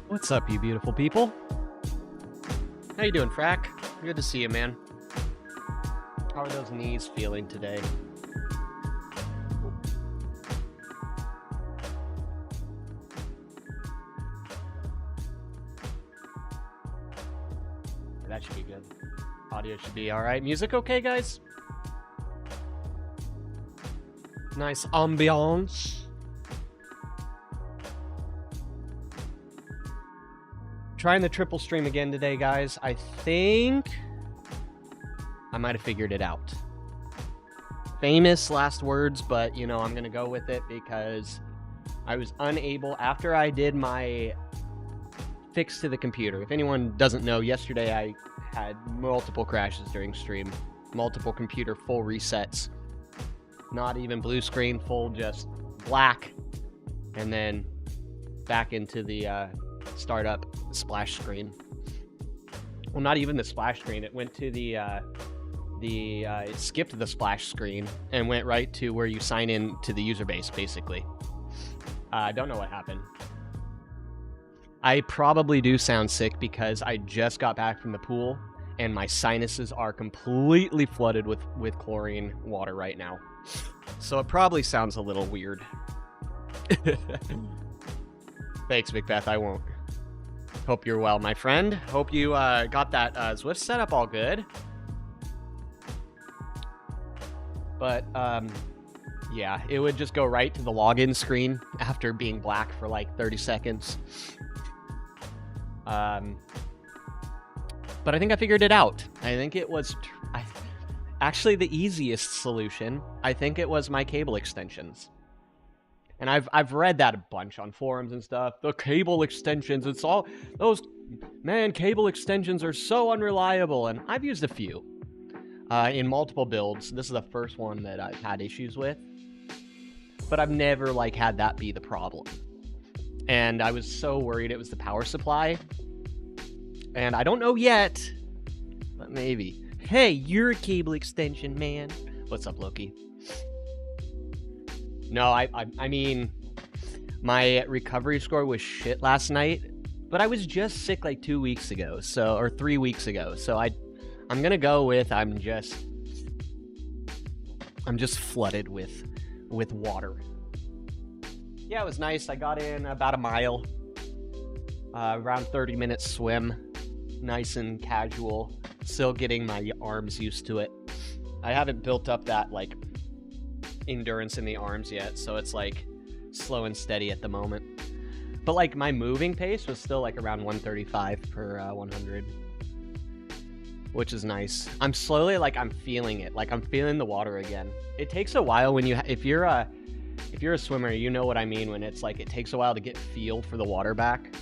What's up, you beautiful people? How you doing, Frack? Good to see you, man. How are those knees feeling today? That should be good. Audio should be alright. Music okay, guys? Nice ambiance. Trying the triple stream again today, guys. I think I might have figured it out. Famous last words, but you know, I'm gonna go with it because I was unable, after I did my fix to the computer. If anyone doesn't know, yesterday I had multiple crashes during stream, multiple computer full resets, not even blue screen, full just black, and then back into the startup splash screen. Well, not even the splash screen. It went to it skipped the splash screen and went right to where you sign in to the user base, basically. I don't know what happened. I probably do sound sick because I just got back from the pool and my sinuses are completely flooded with chlorine water right now. So it probably sounds a little weird. Thanks, Macbeth. I won't. Hope you're well, my friend. Hope you got that Zwift setup all good. But, yeah, it would just go right to the login screen after being black for like 30 seconds. But I think I figured it out. I think it was actually the easiest solution. I think it was my cable extensions. And I've read that a bunch on forums and stuff. The cable extensions, it's all those, man, cable extensions are so unreliable. And I've used a few in multiple builds. This is the first one that I've had issues with, but I've never like had that be the problem. And I was so worried it was the power supply. And I don't know yet, but maybe. Hey, you're a cable extension, man. What's up, Loki? No, I mean, my recovery score was shit last night, but I was just sick like 2 weeks ago, or 3 weeks ago. So I'm gonna go with I'm just flooded with water. Yeah, it was nice. I got in about a mile, around 30-minute swim, nice and casual. Still getting my arms used to it. I haven't built up that like endurance in the arms yet, so it's like slow and steady at the moment. But like my moving pace was still like around 135 per 100, which is nice. I'm slowly like I'm feeling it, like I'm feeling the water again. It takes a while when if you're a swimmer, you know what I mean when it's like it takes a while to get feel for the water back.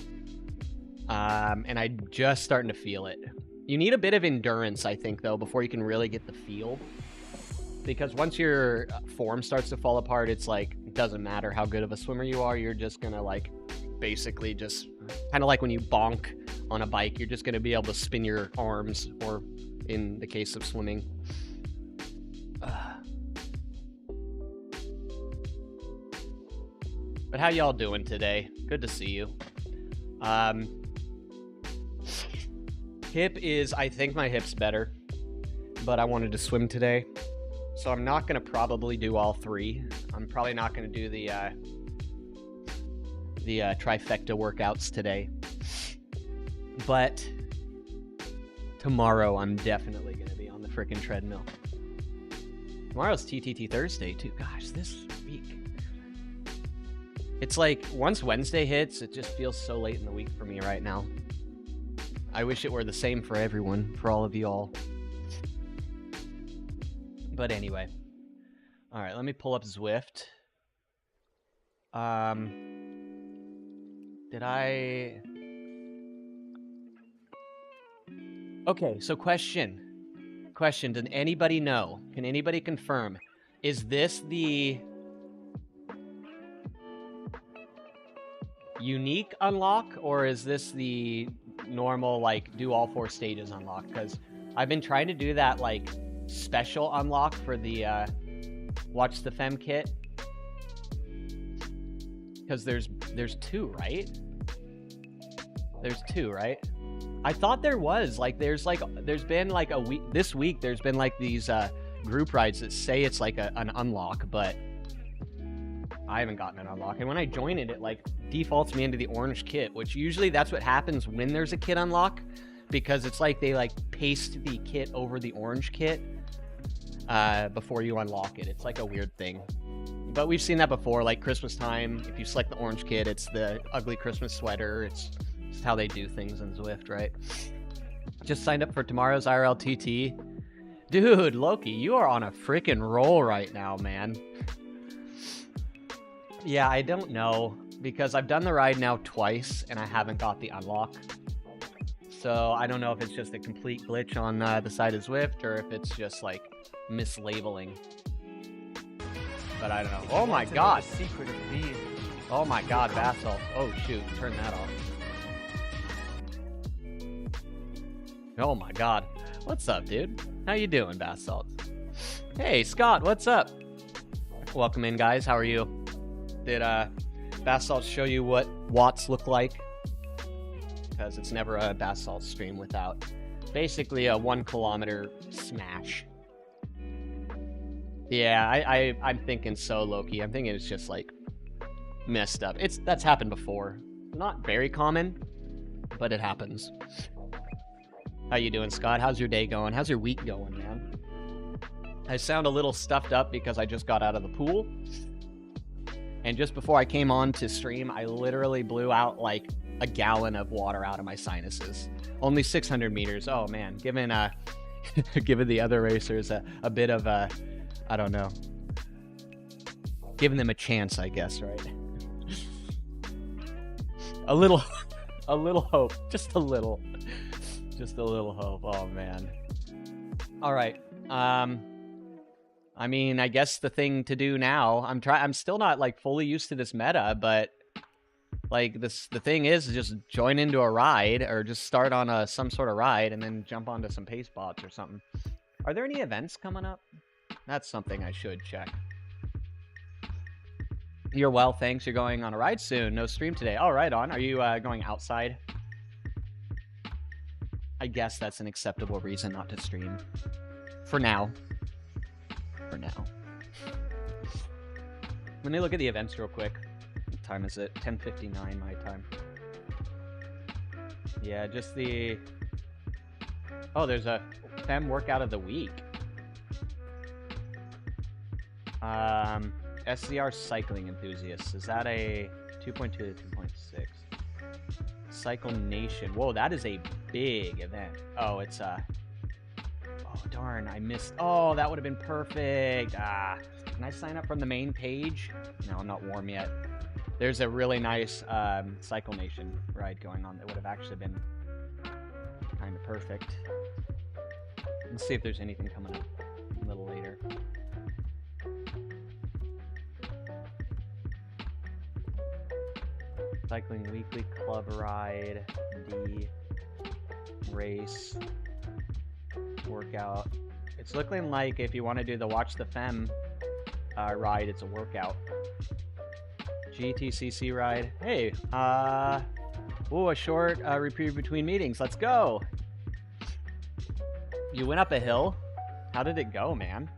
And I'm just starting to feel it. You need a bit of endurance, I think, though, before you can really get the feel. Because once your form starts to fall apart, it's like, it doesn't matter how good of a swimmer you are, you're just gonna like, basically just, kind of like when you bonk on a bike, you're just gonna be able to spin your arms, or in the case of swimming. But how y'all doing today? Good to see you. Hip is, I think my hip's better, but I wanted to swim today. So I'm not going to probably do all three. I'm probably not going to do the trifecta workouts today. But tomorrow I'm definitely going to be on the frickin' treadmill. Tomorrow's TTT Thursday too. Gosh, this week. It's like, once Wednesday hits, it just feels so late in the week for me right now. I wish it were the same for everyone, for all of you all. But anyway. Alright, let me pull up Zwift. Did I... Okay, so question. Question, did anybody know? Can anybody confirm? Is this the unique unlock, or is this the normal, like, do all 4 stages unlock? Because I've been trying to do that, like, special unlock for the Watch the Fem kit. Because there's 2, right? There's 2, right? I thought there was. Like, there's been like a week. This week, there's been like these group rides that say it's like an unlock, but I haven't gotten an unlock. And when I join it, it like defaults me into the orange kit, which usually that's what happens when there's a kit unlock, because it's like they like paste the kit over the orange kit before you unlock it. It's like a weird thing. But we've seen that before, like Christmas time. If you select the orange kit, it's the ugly Christmas sweater. It's just how they do things in Zwift, right? Just signed up for tomorrow's IRL TT. Dude, Loki, you are on a freaking roll right now, man. Yeah, I don't know, because I've done the ride now twice, and I haven't got the unlock. So I don't know if it's just a complete glitch on the side of Zwift, or if it's just, like, mislabeling. But I don't know. Oh my god! Secret of being. Oh my god, Basalt. Oh shoot, turn that off. Oh my god. What's up, dude? How you doing, Basalt? Hey, Scott, what's up? Welcome in, guys. How are you? Did Basalt show you what watts look like? Because it's never a Basalt stream without basically a 1 kilometer smash. Yeah, I'm thinking so, Loki. I'm thinking it's just like messed up. That's happened before. Not very common, but it happens. How you doing, Scott? How's your day going? How's your week going, man? I sound a little stuffed up because I just got out of the pool. And just before I came on to stream, I literally blew out like a gallon of water out of my sinuses. Only 600 meters. Oh man, giving the other racers a bit of a, I don't know, giving them a chance, I guess, right? a little hope, just a little hope. Oh man. All right. I mean, I guess the thing to do now, I'm still not like fully used to this meta, but like the thing is just join into a ride, or just start on some sort of ride and then jump onto some pace bots or something. Are there any events coming up? That's something I should check. You're well, thanks. You're going on a ride soon. No stream today. All right, on. Are you going outside? I guess that's an acceptable reason not to stream. For now. For now. Let me look at the events real quick. What time is it? 10:59 my time. Yeah, just the... Oh, there's a fem workout of the week. SCR Cycling Enthusiasts. Is that a 2.2 to 2.6? Cycle Nation. Whoa, that is a big event. Oh, it's oh darn, I missed. Oh, that would have been perfect. Can I sign up from the main page? No, I'm not warm yet. There's a really nice Cycle Nation ride going on that would have actually been kind of perfect. Let's see if there's anything coming up a little later. Cycling Weekly Club Ride, D, Race, Workout. It's looking like if you want to do the Watch the Fem ride, it's a workout. GTCC ride. Hey, ooh, a short reprieve between meetings. Let's go. You went up a hill. How did it go, man?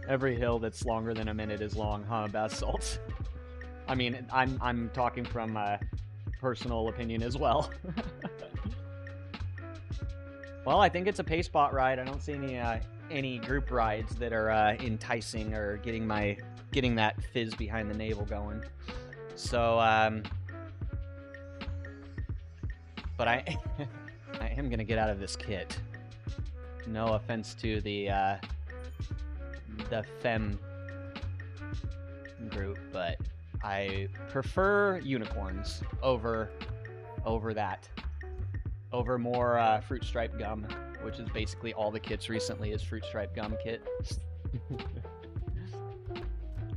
Every hill that's longer than a minute is long, huh, Basalt? I mean, I'm talking from personal opinion as well. Well, I think it's a pace bot ride. I don't see any group rides that are enticing or getting that fizz behind the navel going. So, but I am gonna get out of this kit. No offense to the fem group, but I prefer unicorns over that. Over more fruit stripe gum, which is basically all the kits recently is fruit stripe gum kit.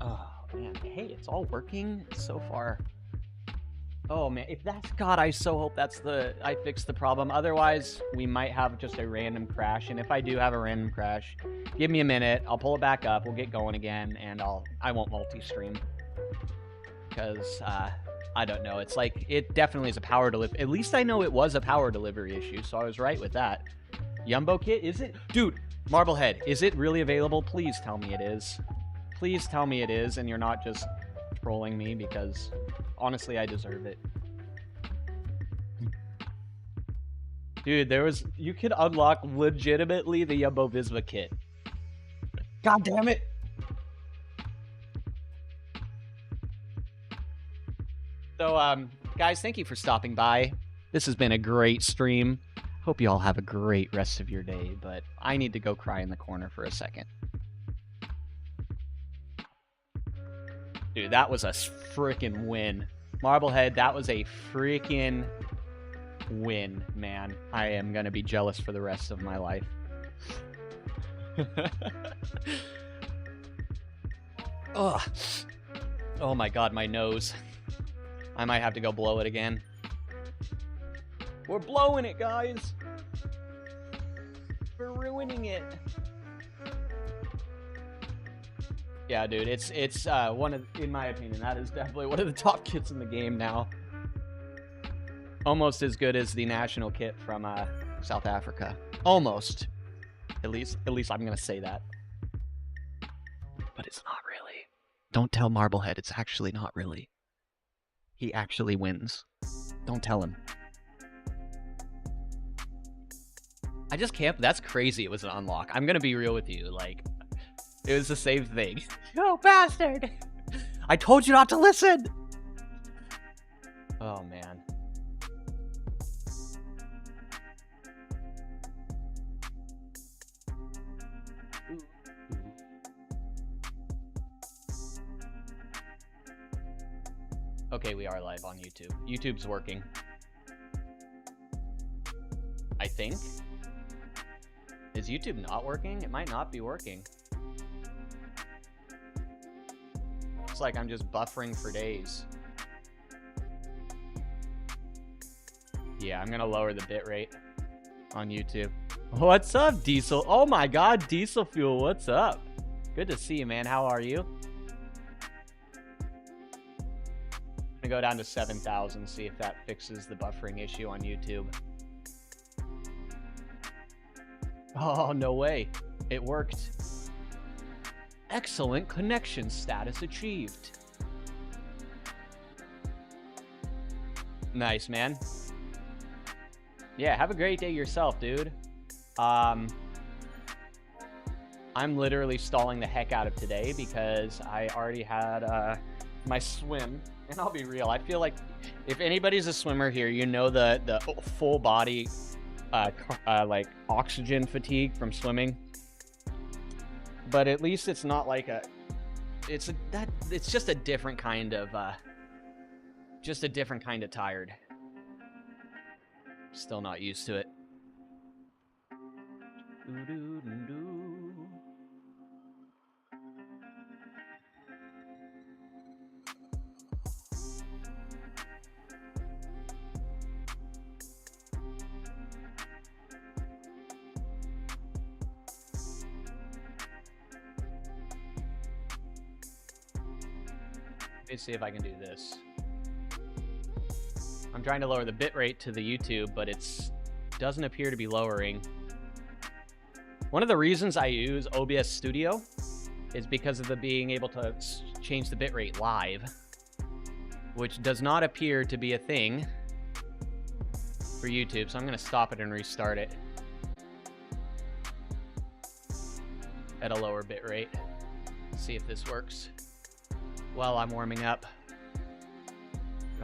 Oh man, hey, it's all working so far. Oh man, if that's God, I so hope I fixed the problem. Otherwise, we might have just a random crash. And if I do have a random crash, give me a minute. I'll pull it back up. We'll get going again, and I won't multi-stream because I don't know. It's like it definitely is a power delivery. At least I know it was a power delivery issue, so I was right with that. Yumbo kit, is it, dude? Marblehead, is it really available? Please tell me it is. Please tell me it is, and you're not just trolling me because. Honestly, I deserve it. Dude, you could unlock legitimately the Jumbo Visma kit. God damn it. So, guys, thank you for stopping by. This has been a great stream. Hope you all have a great rest of your day, but I need to go cry in the corner for a second. Dude, that was a freaking win. Marblehead, that was a freaking win, man. I am going to be jealous for the rest of my life. Ugh. Oh my god, my nose. I might have to go blow it again. We're blowing it, guys. We're ruining it. Yeah, dude, it's in my opinion, that is definitely one of the top kits in the game now. Almost as good as the national kit from South Africa. Almost. At least I'm gonna say that. But it's not really. Don't tell Marblehead, it's actually not really. He actually wins. Don't tell him. I just can't. That's crazy. It was an unlock. I'm gonna be real with you. Like, it was the same thing. You bastard! I told you not to listen! Oh, man. Okay, we are live on YouTube. YouTube's working. I think. Is YouTube not working? It might not be working. Looks like I'm just buffering for days. Yeah, I'm gonna lower the bitrate on YouTube. What's up, Diesel? Oh my god, Diesel Fuel, what's up? Good to see you, man. How are you? I'm gonna go down to 7,000, see if that fixes the buffering issue on YouTube. Oh, no way. It worked. Excellent connection status achieved. Nice, man. Yeah, have a great day yourself, dude. I'm literally stalling the heck out of today because I already had my swim. And I'll be real, I feel like if anybody's a swimmer here, you know the full body like oxygen fatigue from swimming. But at least it's not like it's just a different kind of tired. Still not used to it. Let's see if I can do this. I'm trying to lower the bitrate to the YouTube, but it doesn't appear to be lowering. One of the reasons I use OBS Studio is because of the being able to change the bitrate live, which does not appear to be a thing for YouTube. So I'm going to stop it and restart it at a lower bitrate. See if this works. While I'm warming up,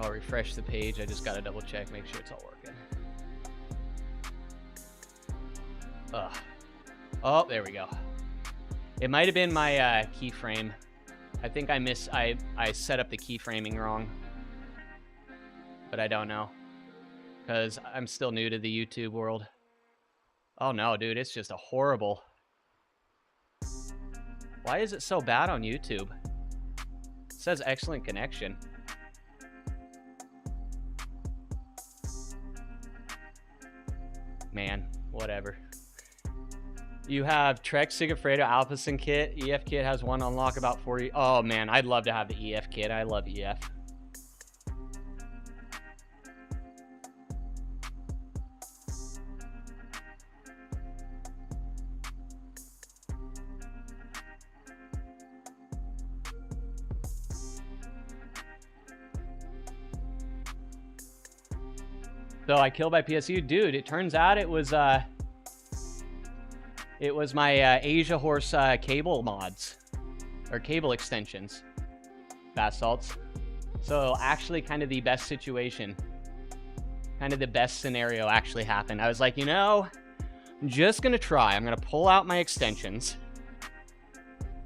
I'll refresh the page. I just gotta double check, make sure it's all working. Ugh. Oh, there we go. It might have been my keyframe. I think I set up the keyframing wrong, but I don't know because I'm still new to the YouTube world. Oh no, dude, it's just a horrible. Why is it so bad on YouTube? It says excellent connection. Man, whatever. You have Trek Sigafredo Alpacin kit. EF kit has one unlock about 40. Oh man, I'd love to have the EF kit. I love EF. So I killed by PSU. Dude, it turns out it was my Asia Horse cable mods, or cable extensions, bath salts. So actually kind of the best situation, kind of the best scenario actually happened. I was like, you know, I'm just going to try. I'm going to pull out my extensions,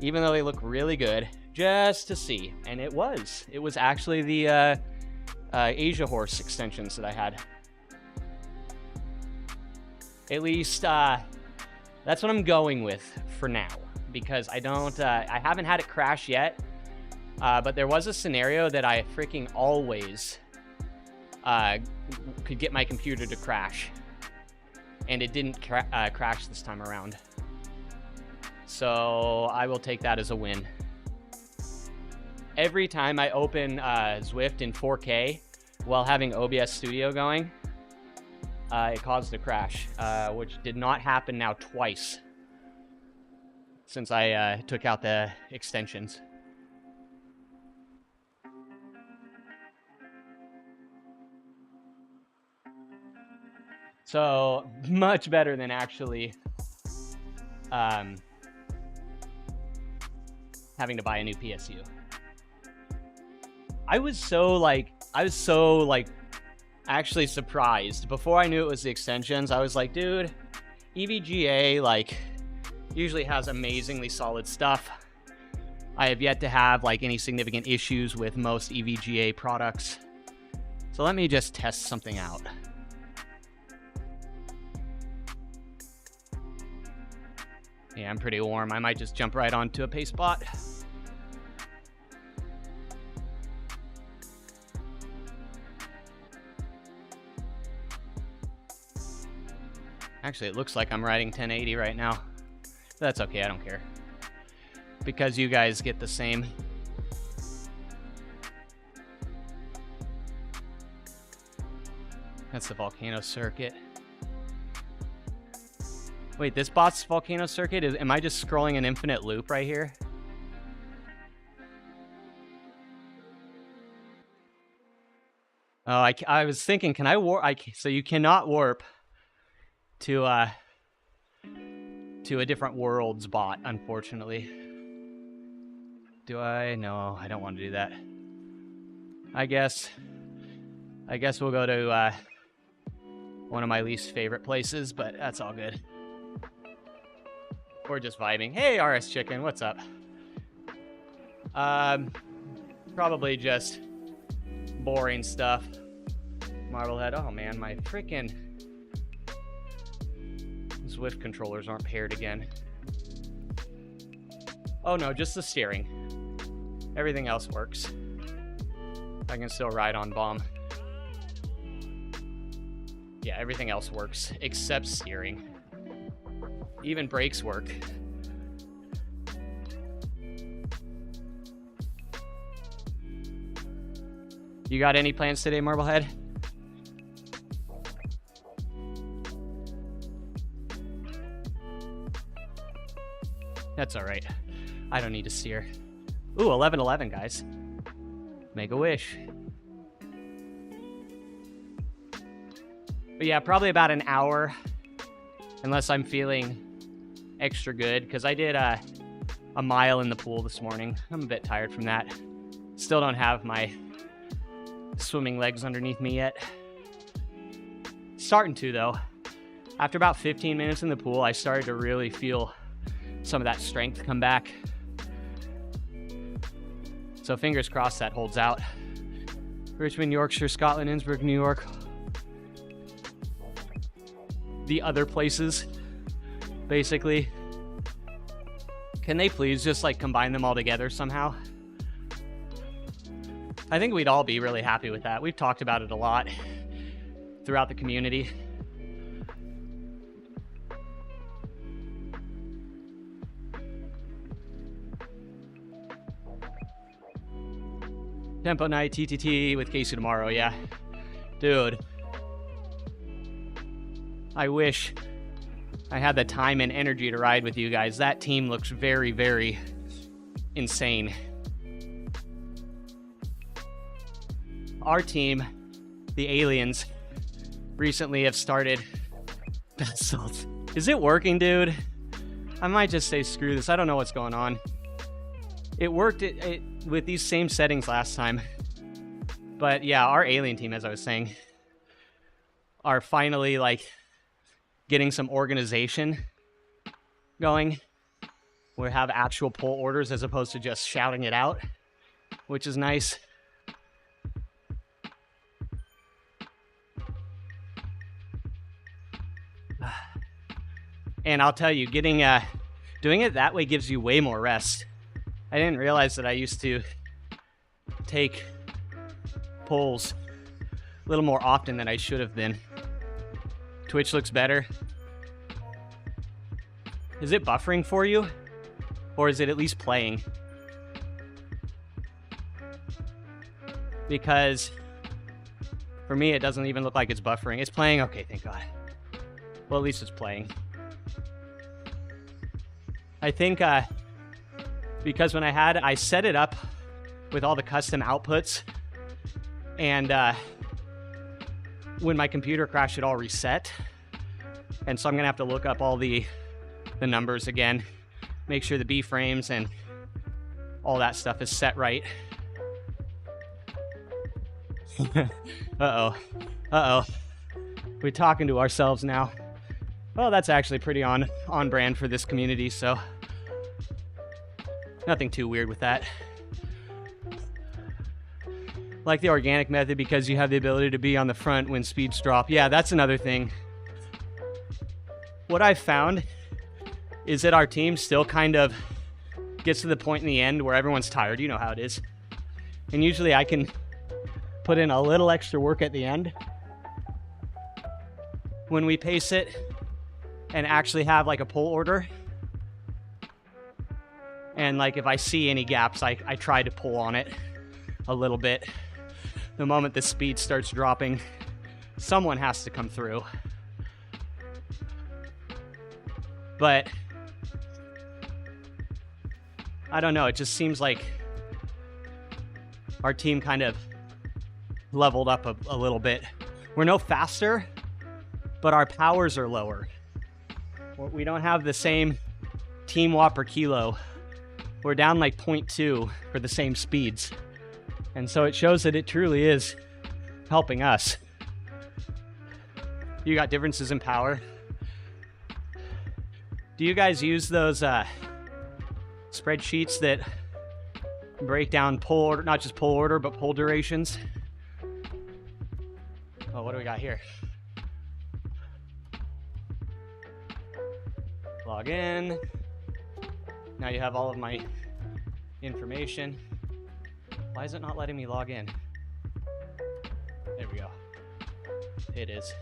even though they look really good, just to see. And it was actually the Asia Horse extensions that I had. At least, that's what I'm going with for now, because I haven't had it crash yet, but there was a scenario that I freaking always could get my computer to crash, and it didn't crash this time around. So I will take that as a win. Every time I open Zwift in 4K while having OBS Studio going, it caused a crash, which did not happen now twice since I took out the extensions. So much better than actually having to buy a new PSU. I was so actually surprised. Before I knew it was the extensions, I was like, dude, EVGA like usually has amazingly solid stuff. I have yet to have like any significant issues with most EVGA products. So let me just test something out. Yeah, I'm pretty warm. I might just jump right onto a pace spot. Actually, it looks like I'm riding 1080 right now. That's okay, I don't care. Because you guys get the same. That's the volcano circuit. Wait, this bot's volcano circuit? Am I just scrolling an infinite loop right here? Oh, I was thinking, can I warp? So you cannot warp to a different world's bot, unfortunately. Do I? No, I don't want to do that. I guess we'll go to one of my least favorite places, but that's all good. We're just vibing. Hey, RS Chicken, what's up? Probably just boring stuff. Marblehead. Oh man, my freaking Zwift controllers aren't paired again. Oh no, just the steering. Everything else works. I can still ride on bomb. Yeah, everything else works except steering. Even brakes work. You got any plans today, Marblehead? That's all right. I don't need to steer. Ooh, 11:11, guys. Make a wish. But yeah, probably about an hour, unless I'm feeling extra good, because I did a mile in the pool this morning. I'm a bit tired from that. Still don't have my swimming legs underneath me yet. Starting to, though. After about 15 minutes in the pool, I started to really feel some of that strength come back. So fingers crossed that holds out. Richmond, Yorkshire, Scotland, Innsbruck, New York. The other places, basically. Can they please just like combine them all together somehow? I think we'd all be really happy with that. We've talked about it a lot throughout the community. Tempo night, TTT with Casey tomorrow, yeah. Dude. I wish I had the time and energy to ride with you guys. That team looks very, very insane. Our team, the aliens, recently have started basalts. Is it working, dude? I might just say screw this. I don't know what's going on. It worked with these same settings last time. But yeah, our alien team, as I was saying, are finally like getting some organization going. We have actual pull orders as opposed to just shouting it out, which is nice. And I'll tell you, doing it that way gives you way more rest. I didn't realize that I used to take pulls a little more often than I should have been. Twitch looks better. Is it buffering for you? Or is it at least playing? Because for me, it doesn't even look like it's buffering. It's playing? Okay, thank God. Well, at least it's playing. I think because when I set it up with all the custom outputs, and when my computer crashed, it all reset. And so I'm gonna have to look up all the numbers again, make sure the B frames and all that stuff is set right. Uh-oh. We're talking to ourselves now. Well, that's actually pretty on brand for this community, so nothing too weird with that. Like the organic method because you have the ability to be on the front when speeds drop. Yeah, that's another thing. What I've found is that our team still kind of gets to the point in the end where everyone's tired. You know how it is. And usually I can put in a little extra work at the end when we pace it and actually have like a pull order. And like if I see any gaps, I try to pull on it a little bit. The moment the speed starts dropping, someone has to come through. But I don't know, it just seems like our team kind of leveled up a little bit. We're no faster, but our powers are lower. We don't have the same team watt per kilo. We're down like 0.2 for the same speeds. And so it shows that it truly is helping us. You got differences in power. Do you guys use those spreadsheets that break down pull order, not just pull order, but pull durations? Oh, what do we got here? Log in. Now you have all of my information. Why is it not letting me log in? There we go. It is.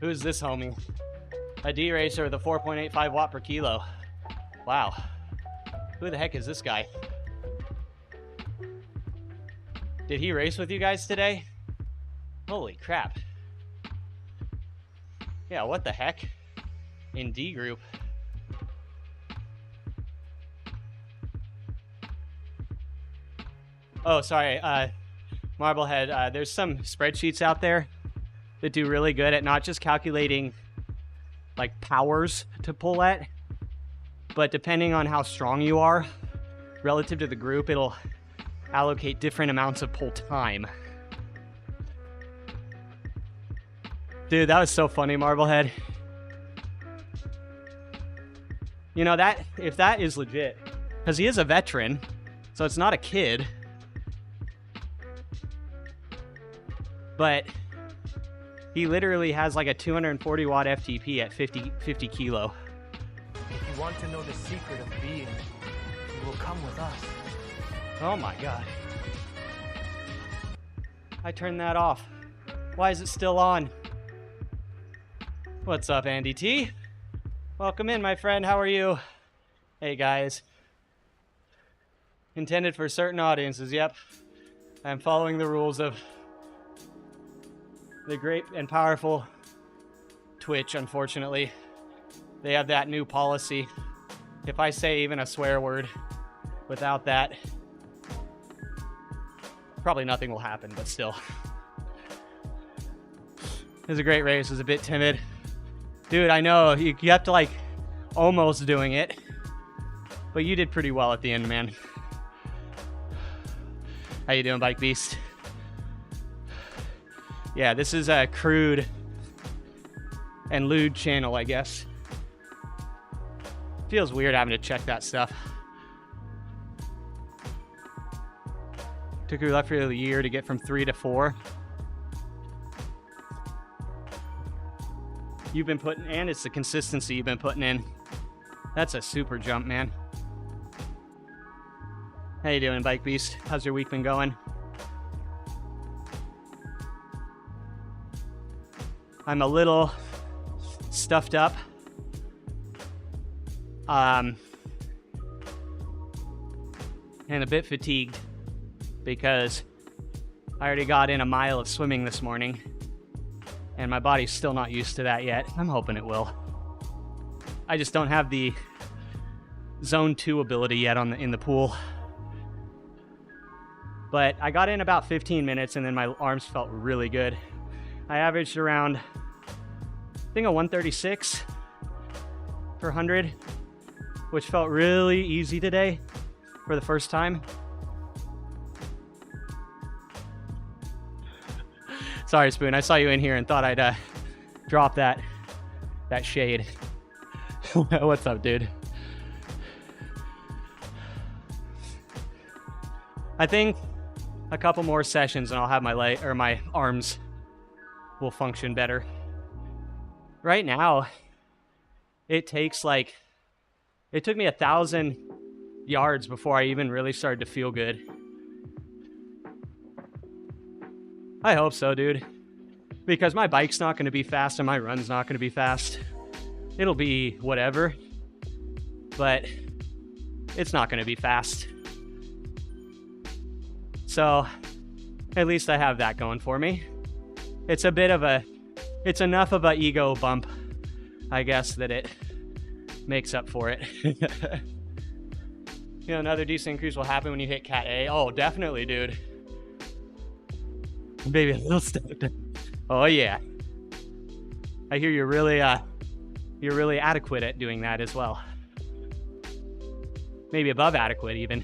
Who's this homie? A D-Racer with a 4.85 watt per kilo. Wow. Who the heck is this guy? Did he race with you guys today? Holy crap. Yeah, what the heck? In D group. Oh, sorry, Marblehead, there's some spreadsheets out there that do really good at not just calculating like powers to pull at, but depending on how strong you are relative to the group, it'll allocate different amounts of pull time. Dude, that was so funny, Marblehead. You know, that if that is legit, because he is a veteran, so it's not a kid. But he literally has like a 240 watt FTP at 50 kilo. If you want to know the secret of being, you will come with us. Oh my God. I turned that off. Why is it still on? What's up, Andy T? Welcome in, my friend. How are you? Hey, guys. Intended for certain audiences, yep. I'm following the rules of the great and powerful Twitch, unfortunately. They have that new policy. If I say even a swear word without that, probably nothing will happen, but still. It was a great race. It was a bit timid. Dude, I know, you have to like almost doing it, but you did pretty well at the end, man. How you doing, Bike Beast? Yeah, this is a crude and lewd channel, I guess. Feels weird having to check that stuff. Took you roughly a year to get from 3 to 4. You've been putting, and it's the consistency you've been putting in. That's a super jump, man. How you doing, Bike Beast? How's your week been going? I'm a little stuffed up. And a bit fatigued because I already got in a mile of swimming this morning and my body's still not used to that yet. I'm hoping it will. I just don't have the zone 2 ability yet in the pool. But I got in about 15 minutes and then my arms felt really good. I averaged around, I think, a 136 per 100, which felt really easy today for the first time. Sorry, Spoon. I saw you in here and thought I'd drop that shade. What's up, dude? I think a couple more sessions and I'll have my arms will function better. Right now, it took me 1,000 yards before I even really started to feel good. I hope so, dude. Because my bike's not going to be fast and my run's not going to be fast. It'll be whatever. But it's not going to be fast. So, at least I have that going for me. It's enough of a ego bump, I guess, that it makes up for it. You know, another decent increase will happen when you hit Cat A. Oh, definitely, dude. Maybe a little step. Oh yeah. I hear you're really adequate at doing that as well. Maybe above adequate even.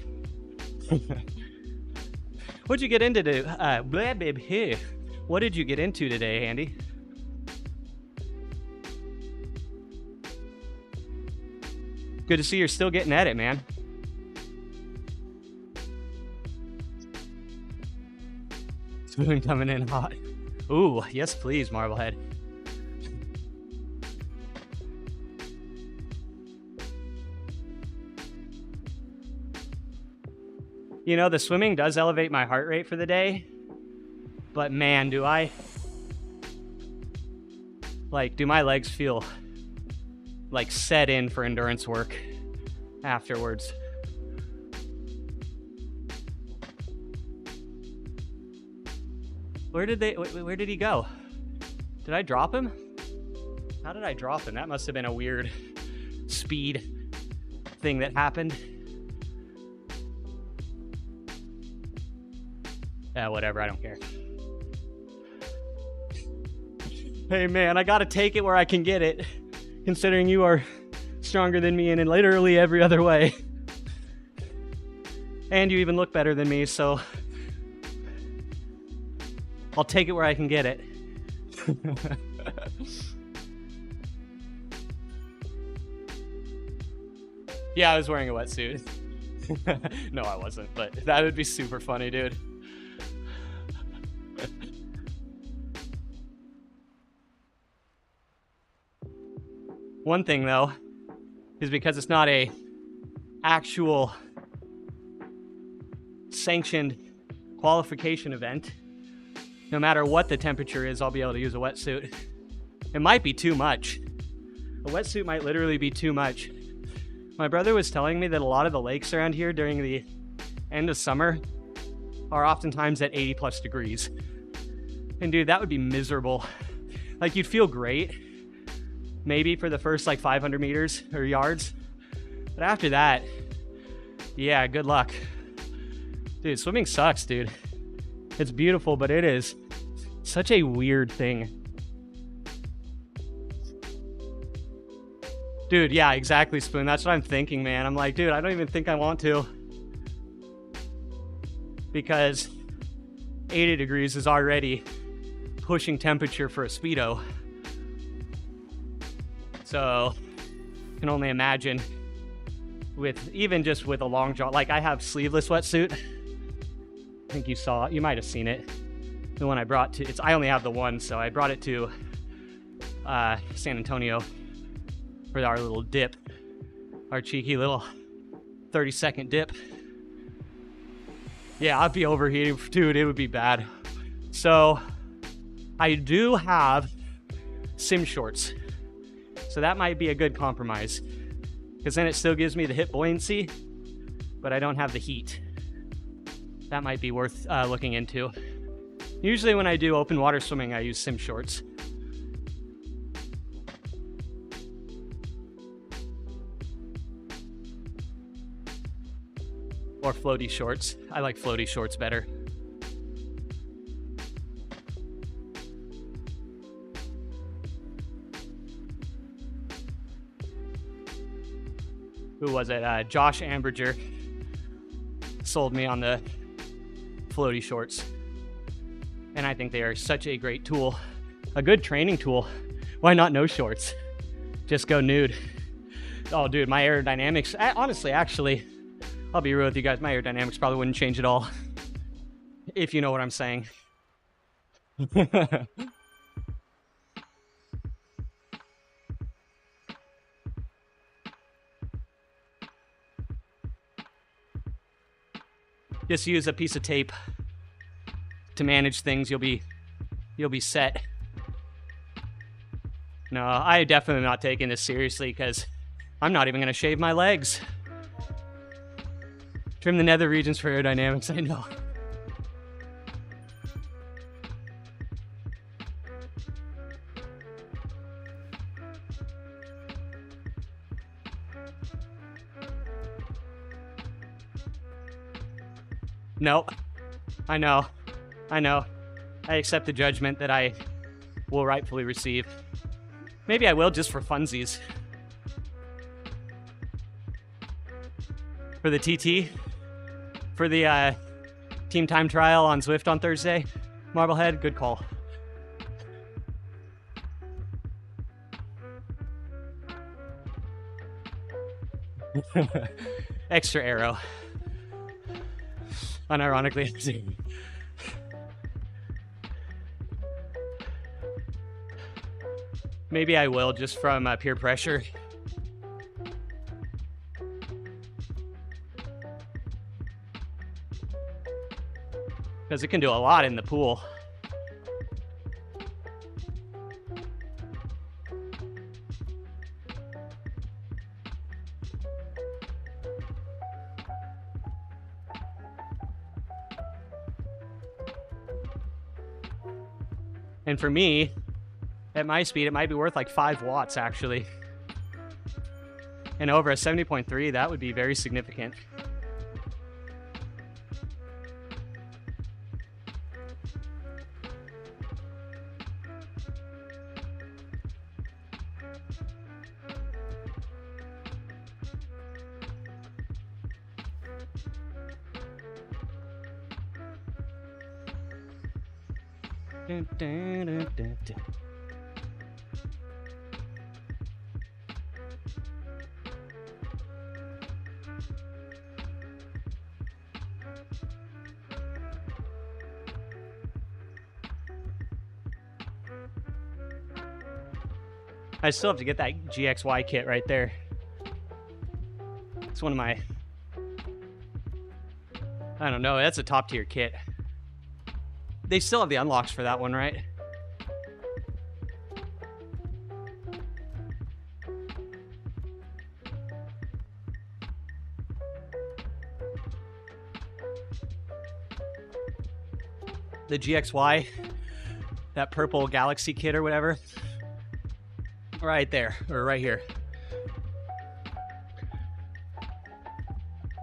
What'd you get into today? What did you get into today, Andy? Good to see you're still getting at it, man. Spoon coming in hot. Ooh, yes please, Marblehead. You know, the swimming does elevate my heart rate for the day, but man, do my legs feel like set in for endurance work afterwards. Where did he go? Did I drop him? How did I drop him? That must have been a weird speed thing that happened. Yeah, whatever, I don't care. Hey man, I gotta take it where I can get it, considering you are stronger than me in literally every other way. And you even look better than me, so I'll take it where I can get it. Yeah, I was wearing a wetsuit. No, I wasn't, but that would be super funny, dude. One thing, though, is because it's not a actual sanctioned qualification event, no matter what the temperature is, I'll be able to use a wetsuit. It might be too much, A wetsuit might literally be too much. My brother was telling me that a lot of the lakes around here during the end of summer are oftentimes at 80 plus degrees. And dude, that would be miserable. Like, you'd feel great, maybe for the first like 500 meters or yards. But after that, yeah, good luck. Dude, swimming sucks, dude. It's beautiful, but it is such a weird thing. Dude, yeah, exactly, Spoon. That's what I'm thinking, man. I'm like, dude, I don't even think I want to. Because 80 degrees is already pushing temperature for a Speedo. So, I can only imagine with, even just with a long john. Like, I have sleeveless wetsuit. I think you saw it. You might have seen it. The one I brought to, I only have the one, so I brought it to San Antonio for our little dip, our cheeky little 30-second dip. Yeah, I'd be overheating, dude. It would be bad. So I do have sim shorts, so that might be a good compromise, because then it still gives me the hip buoyancy, but I don't have the heat. That might be worth looking into. Usually when I do open water swimming, I use sim shorts. Or floaty shorts. I like floaty shorts better. Who was it? Josh Amberger sold me on the floaty shorts. And I think they are such a great tool. A good training tool. Why not no shorts? Just go nude. Oh, dude, my aerodynamics, honestly, actually, I'll be real with you guys, my aerodynamics probably wouldn't change at all. If you know what I'm saying. Just use a piece of tape to manage things. You'll be set. No, I definitely not taking this seriously, because I'm not even gonna shave my legs. Trim the nether regions for aerodynamics, I know. Nope. I know. I accept the judgment that I will rightfully receive. Maybe I will, just for funsies. For the TT. For the team time trial on Zwift on Thursday. Marblehead, good call. Extra arrow. Unironically. Maybe I will, just from peer pressure. Because it can do a lot in the pool. And for me, at my speed, it might be worth like 5 watts, actually. And over a 70.3, that would be very significant. Dun, dun, dun, dun, dun. I still have to get that GXY kit right there. It's one of my, I don't know, that's a top tier kit. They still have the unlocks for that one, right? the GXY, that purple Galaxy kit or whatever. Right there, or right here.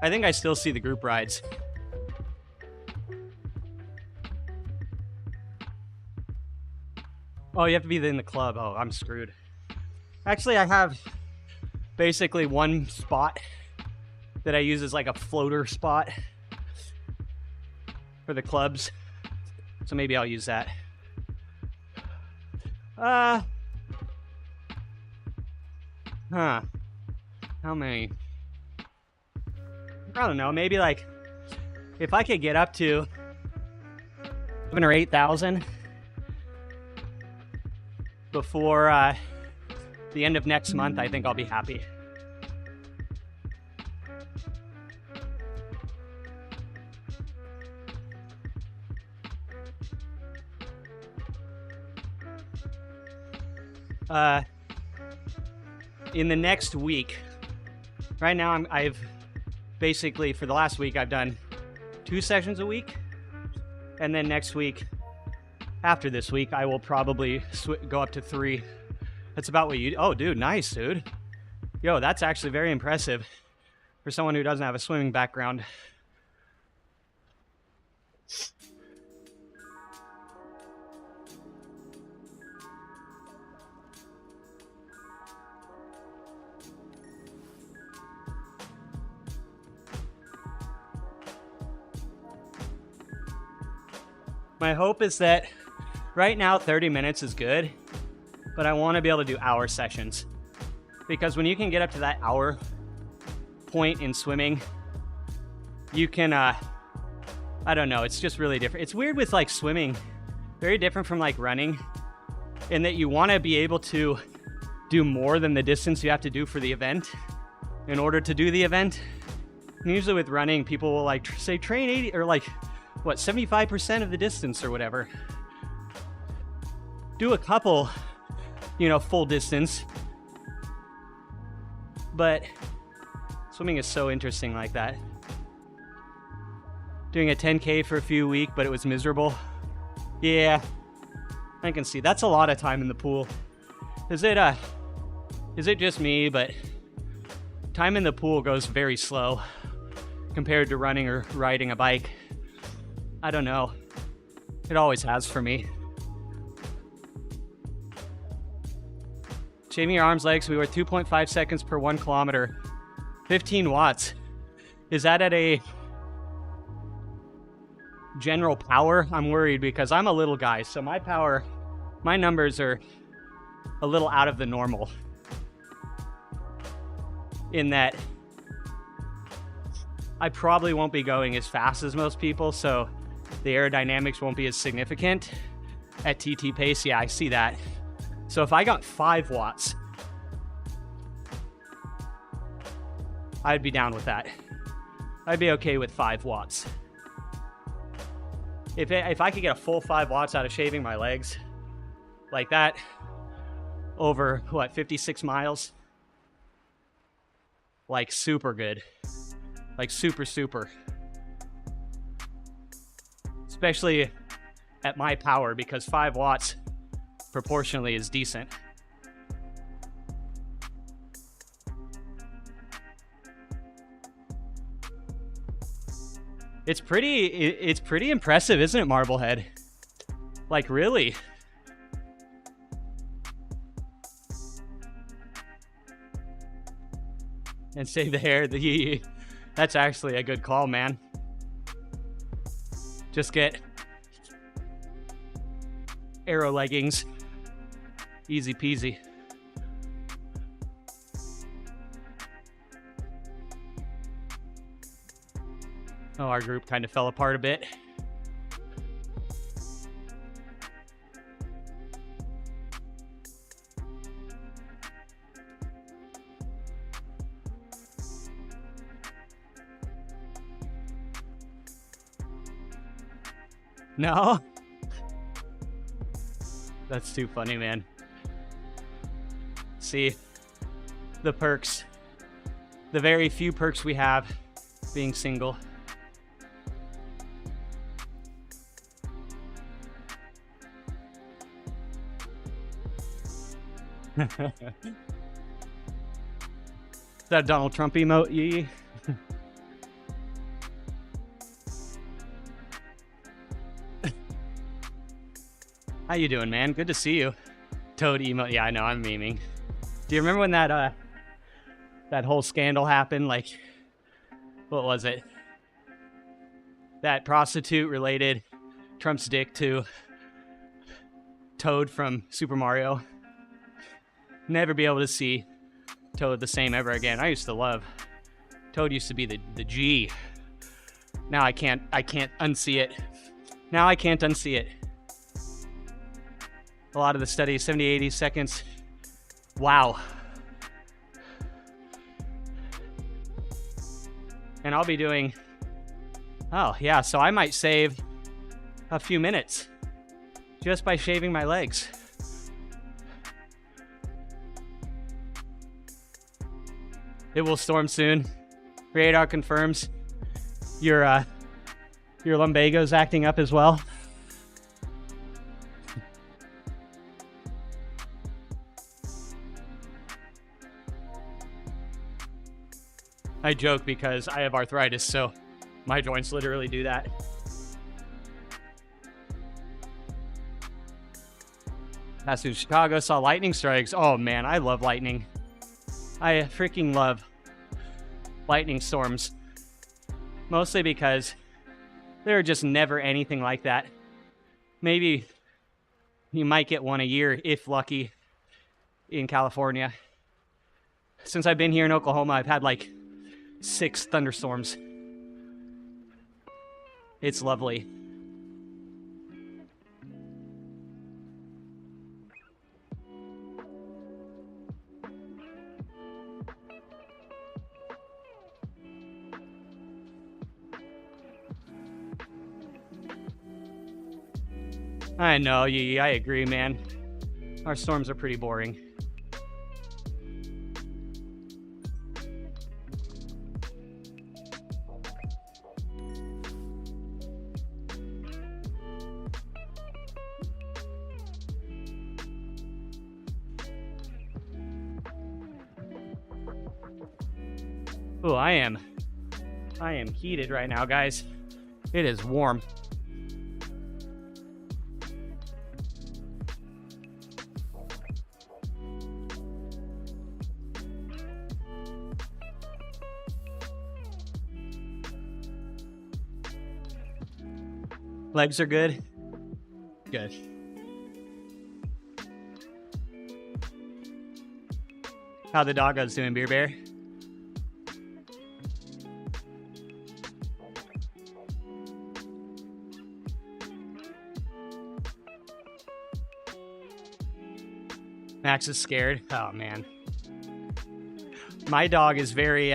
I think I still see the group rides. Oh, you have to be in the club. Oh, I'm screwed. Actually, I have basically one spot that I use as like a floater spot for the clubs. So maybe I'll use that. How many? I don't know, maybe like if I could get up to 7,000 or 8,000 before the end of next month, I think I'll be happy. In the next week, right now I've basically, for the last week, I've done 2 sessions a week. And then next week, after this week, I will probably go up to 3. That's about what you... Oh, dude, nice, dude. Yo, that's actually very impressive for someone who doesn't have a swimming background. My hope is that right now 30 minutes is good, but I want to be able to do hour sessions, because when you can get up to that hour point in swimming, you can, I don't know, it's just really different. It's weird with like swimming, very different from like running, in that you want to be able to do more than the distance you have to do for the event in order to do the event. And usually with running, people will like say train 80 or like, what, 75% of the distance or whatever. Do a couple, you know, full distance. But swimming is so interesting like that. Doing a 10K for a few weeks, but it was miserable. Yeah, I can see. That's a lot of time in the pool. Is it just me, but time in the pool goes very slow compared to running or riding a bike. I don't know. It always has for me. Shaving your arms, legs, we were 2.5 seconds per 1 kilometer. 15 watts. Is that at a general power? I'm worried because I'm a little guy, so my power, my numbers are a little out of the normal. In that I probably won't be going as fast as most people, so the aerodynamics won't be as significant at TT pace. Yeah, I see that. So if I got 5 watts, I'd be down with that. I'd be okay with 5 watts. If I could get a full 5 watts out of shaving my legs like that over, what, 56 miles? Like super good. Like super, super. Especially at my power, because 5 watts proportionally is decent. It's pretty impressive, isn't it, Marblehead? Like, really? And save the hair. That's actually a good call, man. Just get aero leggings. Easy peasy. Oh, our group kind of fell apart a bit. No? That's too funny, man. See, the perks. The very few perks we have being single. Is that a Donald Trump emote, Yee? How you doing, man? Good to see you. Toad emote. Yeah, I know, I'm memeing. Do you remember when that whole scandal happened? Like, what was it? That prostitute related Trump's dick to Toad from Super Mario. Never be able to see Toad the same ever again. I used to love Toad. Used to be the G. Now I can't unsee it. Now I can't unsee it. A lot of the studies, 70, 80 seconds. Wow. And I'll be doing, oh yeah, so I might save a few minutes just by shaving my legs. It will storm soon. Radar confirms your lumbago's acting up as well. I joke because I have arthritis, so my joints literally do that. Passed through Chicago, saw lightning strikes. Oh man, I love lightning. I freaking love lightning storms. Mostly because there are just never anything like that. Maybe you might get one a year, if lucky, in California. Since I've been here in Oklahoma, I've had like 6 thunderstorms. It's lovely. I know, I agree, man. Our storms are pretty boring. Oh, I am heated right now, guys. It is warm. Legs are good? Good. How the doggos doing, Beer Bear? Max is scared. Oh, man. My dog is very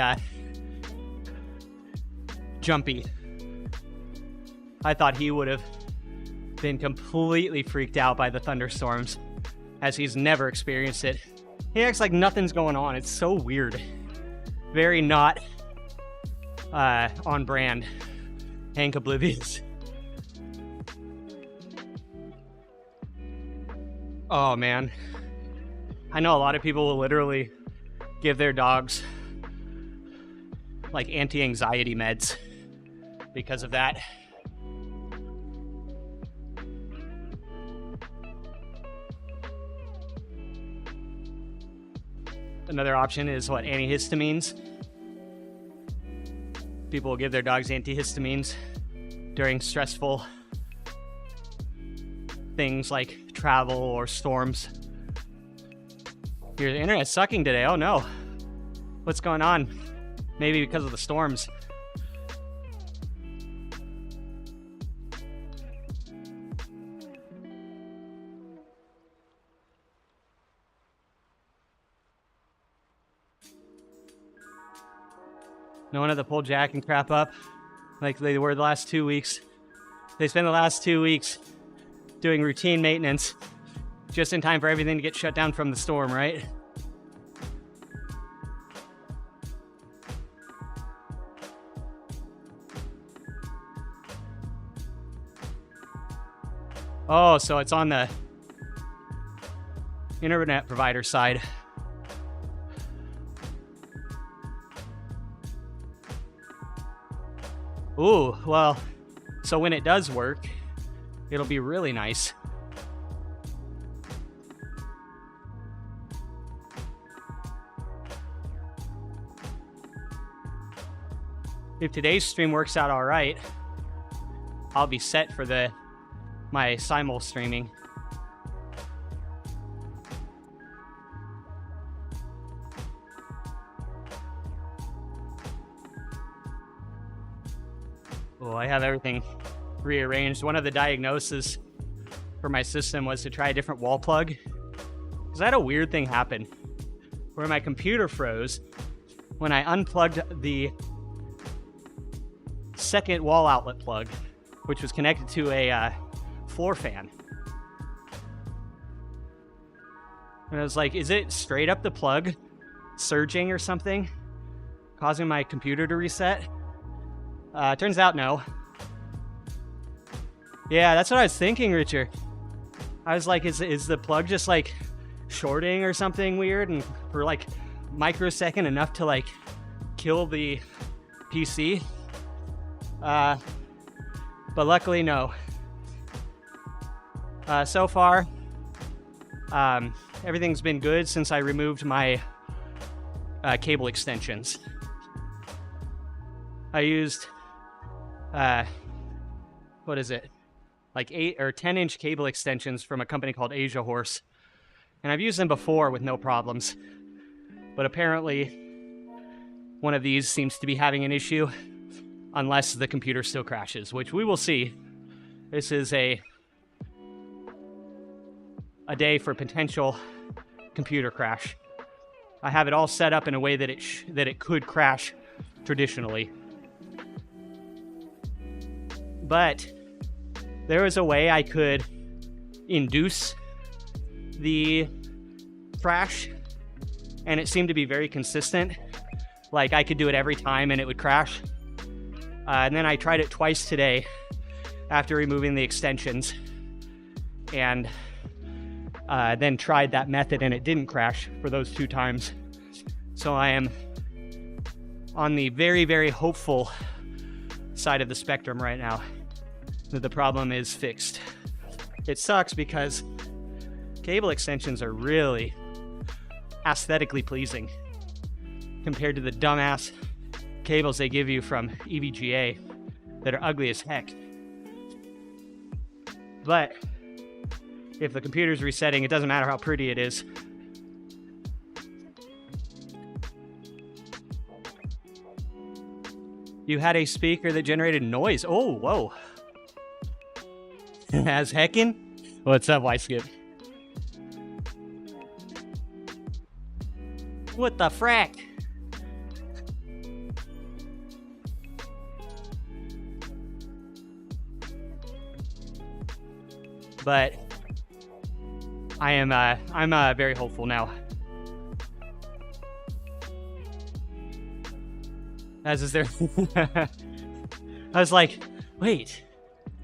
jumpy. I thought he would have been completely freaked out by the thunderstorms, as he's never experienced it. He acts like nothing's going on. It's so weird. Very not on brand. Hank oblivious. Oh, man. I know a lot of people will literally give their dogs like anti-anxiety meds because of that. Another option is what, antihistamines. People will give their dogs antihistamines during stressful things like travel or storms. Your internet's sucking today. Oh no. What's going on? Maybe because of the storms. No one had to pull jack and crap up like they were the last 2 weeks. They spent the last 2 weeks doing routine maintenance just in time for everything to get shut down from the storm, right? Oh, so it's on the internet provider side. Ooh, well, so when it does work, it'll be really nice. If today's stream works out all right, I'll be set for my simul streaming. Oh, I have everything rearranged. One of the diagnoses for my system was to try a different wall plug, because I had a weird thing happen where my computer froze when I unplugged the second wall outlet plug, which was connected to a floor fan. And I was like, is it straight up the plug surging or something, causing my computer to reset? Turns out no. Yeah, that's what I was thinking, Richard. I was like, is the plug just like shorting or something weird, and for like microsecond enough to like kill the PC? But luckily no. So far, everything's been good since I removed my cable extensions. I used what is it, like 8 or 10-inch cable extensions from a company called Asia Horse, and I've used them before with no problems, but apparently one of these seems to be having an issue, unless the computer still crashes, which we will see. This is a day for potential computer crash. I have it all set up in a way that it could crash traditionally. But there was a way I could induce the crash, and it seemed to be very consistent. Like I could do it every time and it would crash. And then I tried it twice today after removing the extensions, and then tried that method and it didn't crash for those 2 times. So I am on the very, very hopeful side of the spectrum right now that the problem is fixed. It sucks because cable extensions are really aesthetically pleasing compared to the dumbass cables they give you from EVGA that are ugly as heck. But if the computer's resetting, it doesn't matter how pretty it is. You had a speaker that generated noise. Oh, whoa. As heckin'? What's up, Skip? What the frack? But I'm very hopeful now. As is there. I was like, wait.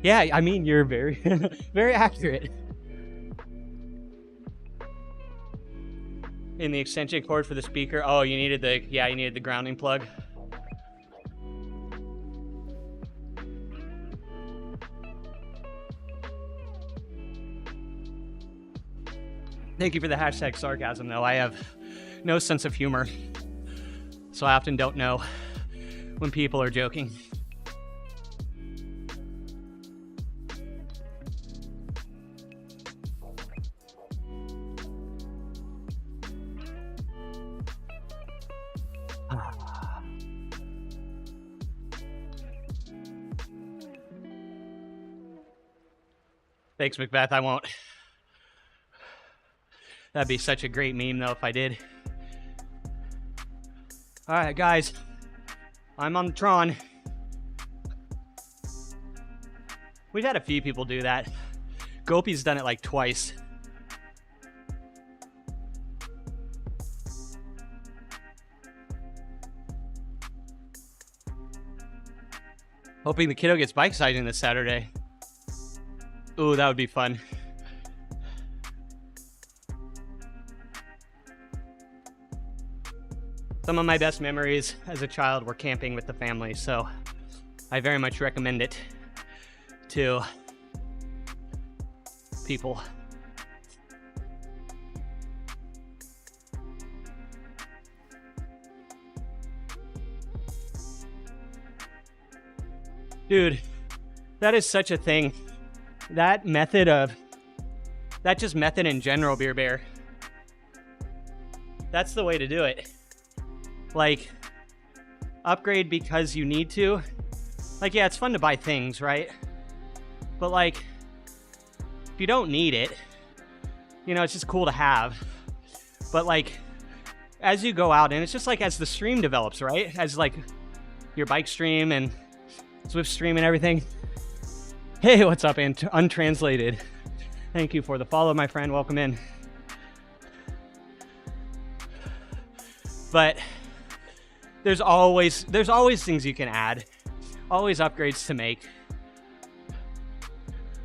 Yeah, I mean, you're very, very accurate. In the extension cord for the speaker. Oh, you needed the grounding plug. Thank you for the hashtag sarcasm, though. I have no sense of humor, so I often don't know when people are joking. Thanks, Macbeth. I won't. That'd be such a great meme, though, if I did. All right, guys. I'm on the Tron. We've had a few people do that. Gopi's done it like twice. Hoping the kiddo gets bike siding this Saturday. Ooh, that would be fun. Some of my best memories as a child were camping with the family, so I very much recommend it to people. Dude, that is such a thing. That method in general, Beer Bear, that's the way to do it. Like, upgrade because you need to. Like, yeah, it's fun to buy things, right? But like, if you don't need it, you know, it's just cool to have. But like, as you go out, and it's just like as the stream develops, right? As like your bike stream and Zwift stream and everything. Hey, what's up, Untranslated? Thank you for the follow, my friend. Welcome in. But there's always things you can add, always upgrades to make.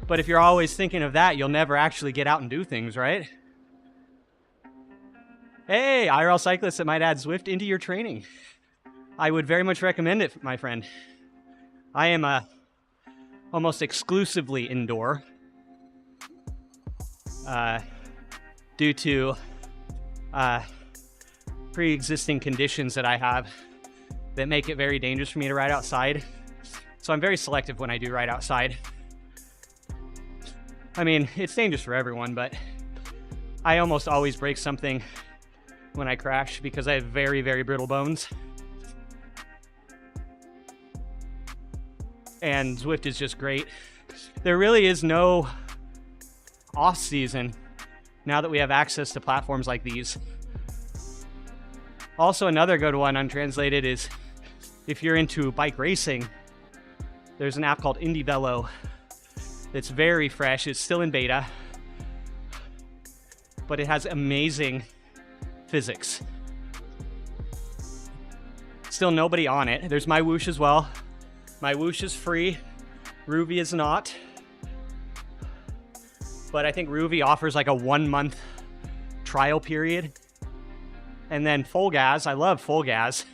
But if you're always thinking of that, you'll never actually get out and do things, right? Hey, IRL cyclists that might add Zwift into your training. I would very much recommend it, my friend. I am almost exclusively indoor due to pre-existing conditions that I have that make it very dangerous for me to ride outside. So I'm very selective when I do ride outside. I mean, it's dangerous for everyone, but I almost always break something when I crash because I have very, very brittle bones. And Zwift is just great. There really is no off season now that we have access to platforms like these. Also, another good one, Untranslated, is if you're into bike racing, there's an app called IndieVelo. It's very fresh. It's still in beta, but it has amazing physics. Still nobody on it. There's my Whoosh as well. My Whoosh is free, Ruvi is not. But I think Ruvi offers like a 1-month trial period. And then Full Gas, I love Full Gas.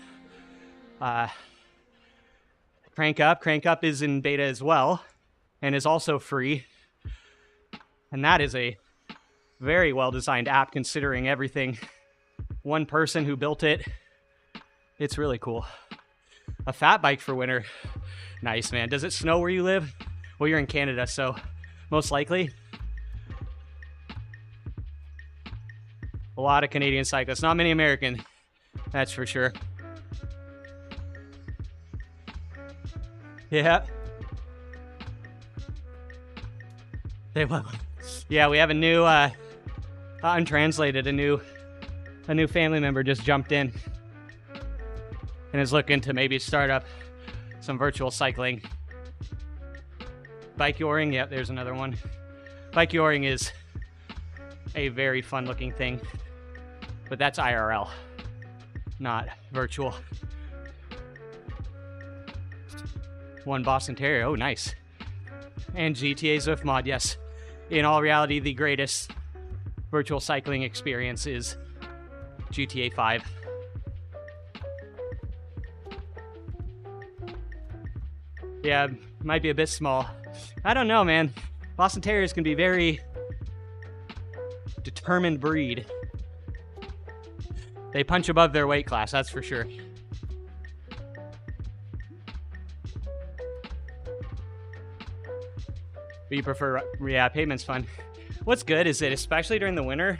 Crank Up is in beta as well and is also free. And that is a very well-designed app considering everything. One person who built it. It's really cool. A fat bike for winter. Nice, man. Does it snow where you live? Well, you're in Canada, so most likely. A lot of Canadian cyclists. Not many American, that's for sure. Yeah. Yeah, we have a new, Untranslated, a new family member just jumped in and is looking to maybe start up some virtual cycling. Bike yoring, yep, there's another one. Bike yoring is a very fun looking thing, but that's IRL, not virtual. One Boston Terrier, oh nice. And GTA Zwift mod, yes. In all reality, the greatest virtual cycling experience is GTA 5. Yeah, might be a bit small. I don't know, man. Boston Terriers can be very determined breed. They punch above their weight class, that's for sure. But you prefer, yeah, pavement's fun. What's good is that, especially during the winter,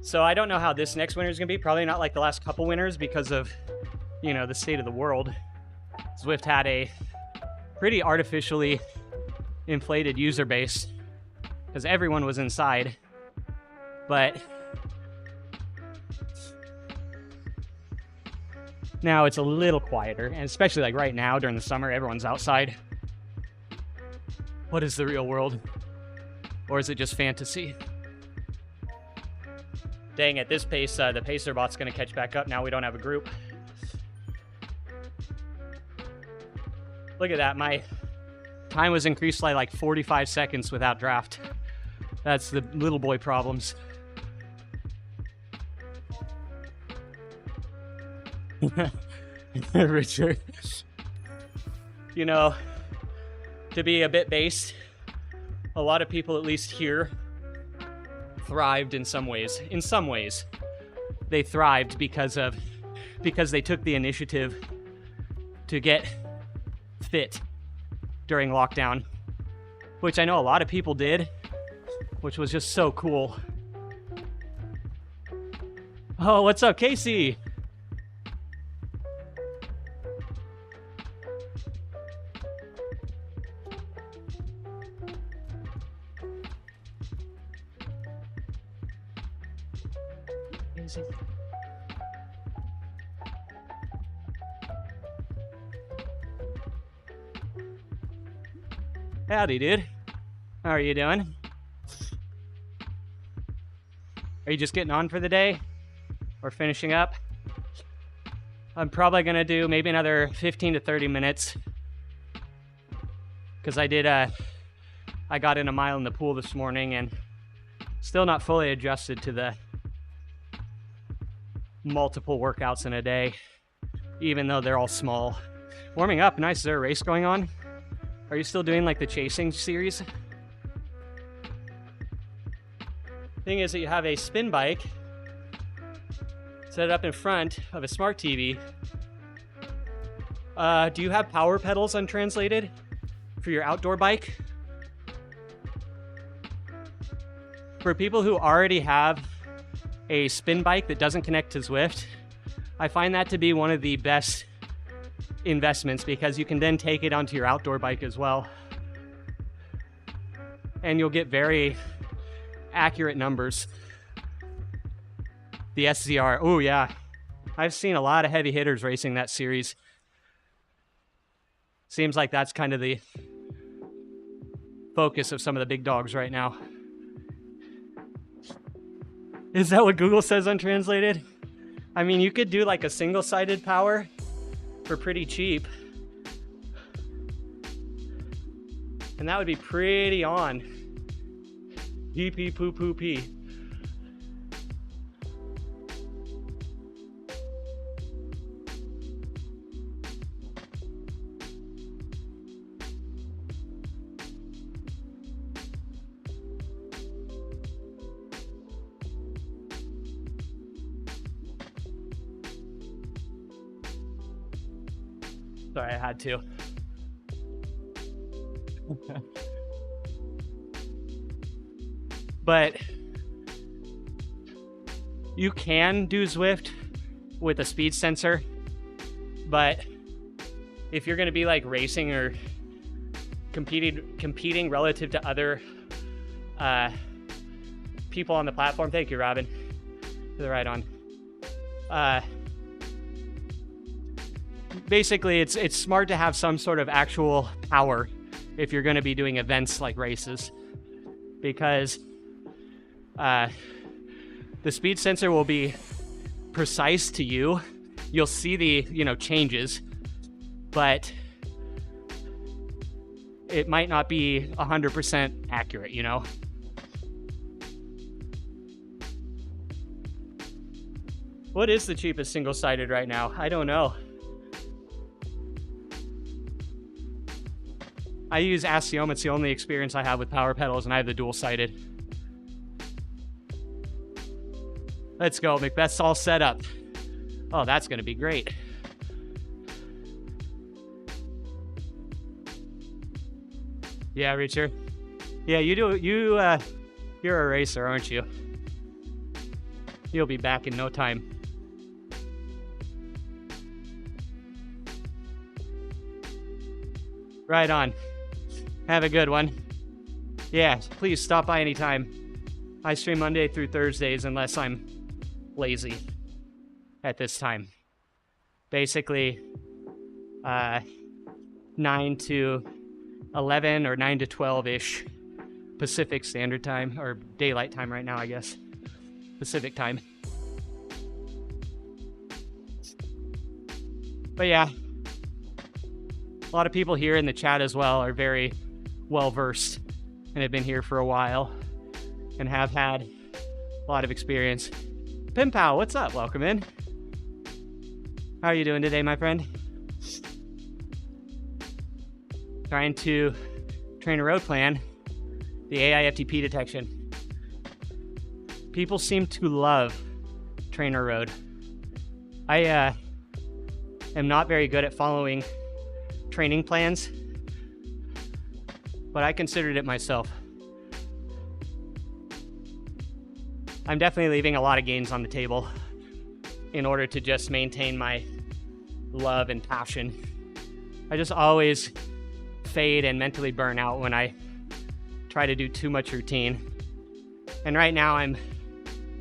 so I don't know how this next winter is gonna be, probably not like the last couple winters because of, you know, the state of the world. Zwift had a pretty artificially inflated user base because everyone was inside, but now it's a little quieter, and especially like right now during the summer, everyone's outside. What is the real world? Or is it just fantasy? Dang, at this pace, the Pacer bot's gonna catch back up now we don't have a group. Look at that, my time was increased by like 45 seconds without draft. That's the little boy problems. Richard. You know, to be a bit based, a lot of people, at least here, thrived in some ways. In some ways, they thrived because they took the initiative to get fit during lockdown, which I know a lot of people did, which was just so cool. Oh, what's up, Casey? Easy. Howdy, dude. How are you doing? Are you just getting on for the day? Or finishing up? I'm probably gonna do maybe another 15 to 30 minutes. Because I got in a mile in the pool this morning and still not fully adjusted to the multiple workouts in a day, even though they're all small. Warming up, nice. Is there a race going on? Are you still doing like the chasing series? Thing is that you have a spin bike set up in front of a smart TV. Do you have power pedals untranslated for your outdoor bike? For people who already have a spin bike that doesn't connect to Zwift, I find that to be one of the best investments because you can then take it onto your outdoor bike as well. And you'll get very accurate numbers. The SZR, oh yeah. I've seen a lot of heavy hitters racing that series. Seems like that's kind of the focus of some of the big dogs right now. Is that what Google says untranslated? I mean, you could do like a single-sided power for pretty cheap. And that would be pretty on. Pee pee poo poo pee. Sorry, I had to. But you can do Zwift with a speed sensor, but if you're going to be like racing or competing relative to other people on the platform, thank you, Robin, for the ride on. Basically, it's smart to have some sort of actual power if you're going to be doing events like races, because the speed sensor will be precise to you. You'll see the changes, but it might not be 100% accurate. What is the cheapest single-sided right now? I don't know. I use Axiom. It's the only experience I have with power pedals, and I have the dual-sided. Let's go. Macbeth's all set up. Oh, that's going to be great. Yeah, Richard. Yeah, you're a racer, aren't you? You'll be back in no time. Right on. Have a good one. Yeah, please stop by anytime. I stream Monday through Thursdays unless I'm lazy at this time. Basically, 9 to 11 or 9 to 12-ish Pacific Standard Time, or Daylight Time right now, I guess. Pacific Time. But yeah, a lot of people here in the chat as well are very well versed and have been here for a while and have had a lot of experience. Pimpow, what's up? Welcome in. How are you doing today, my friend? Trying to train a road plan, the AI FTP detection. People seem to love trainer road. I am not very good at following training plans, but I considered it myself. I'm definitely leaving a lot of gains on the table in order to just maintain my love and passion. I just always fade and mentally burn out when I try to do too much routine. And right now I'm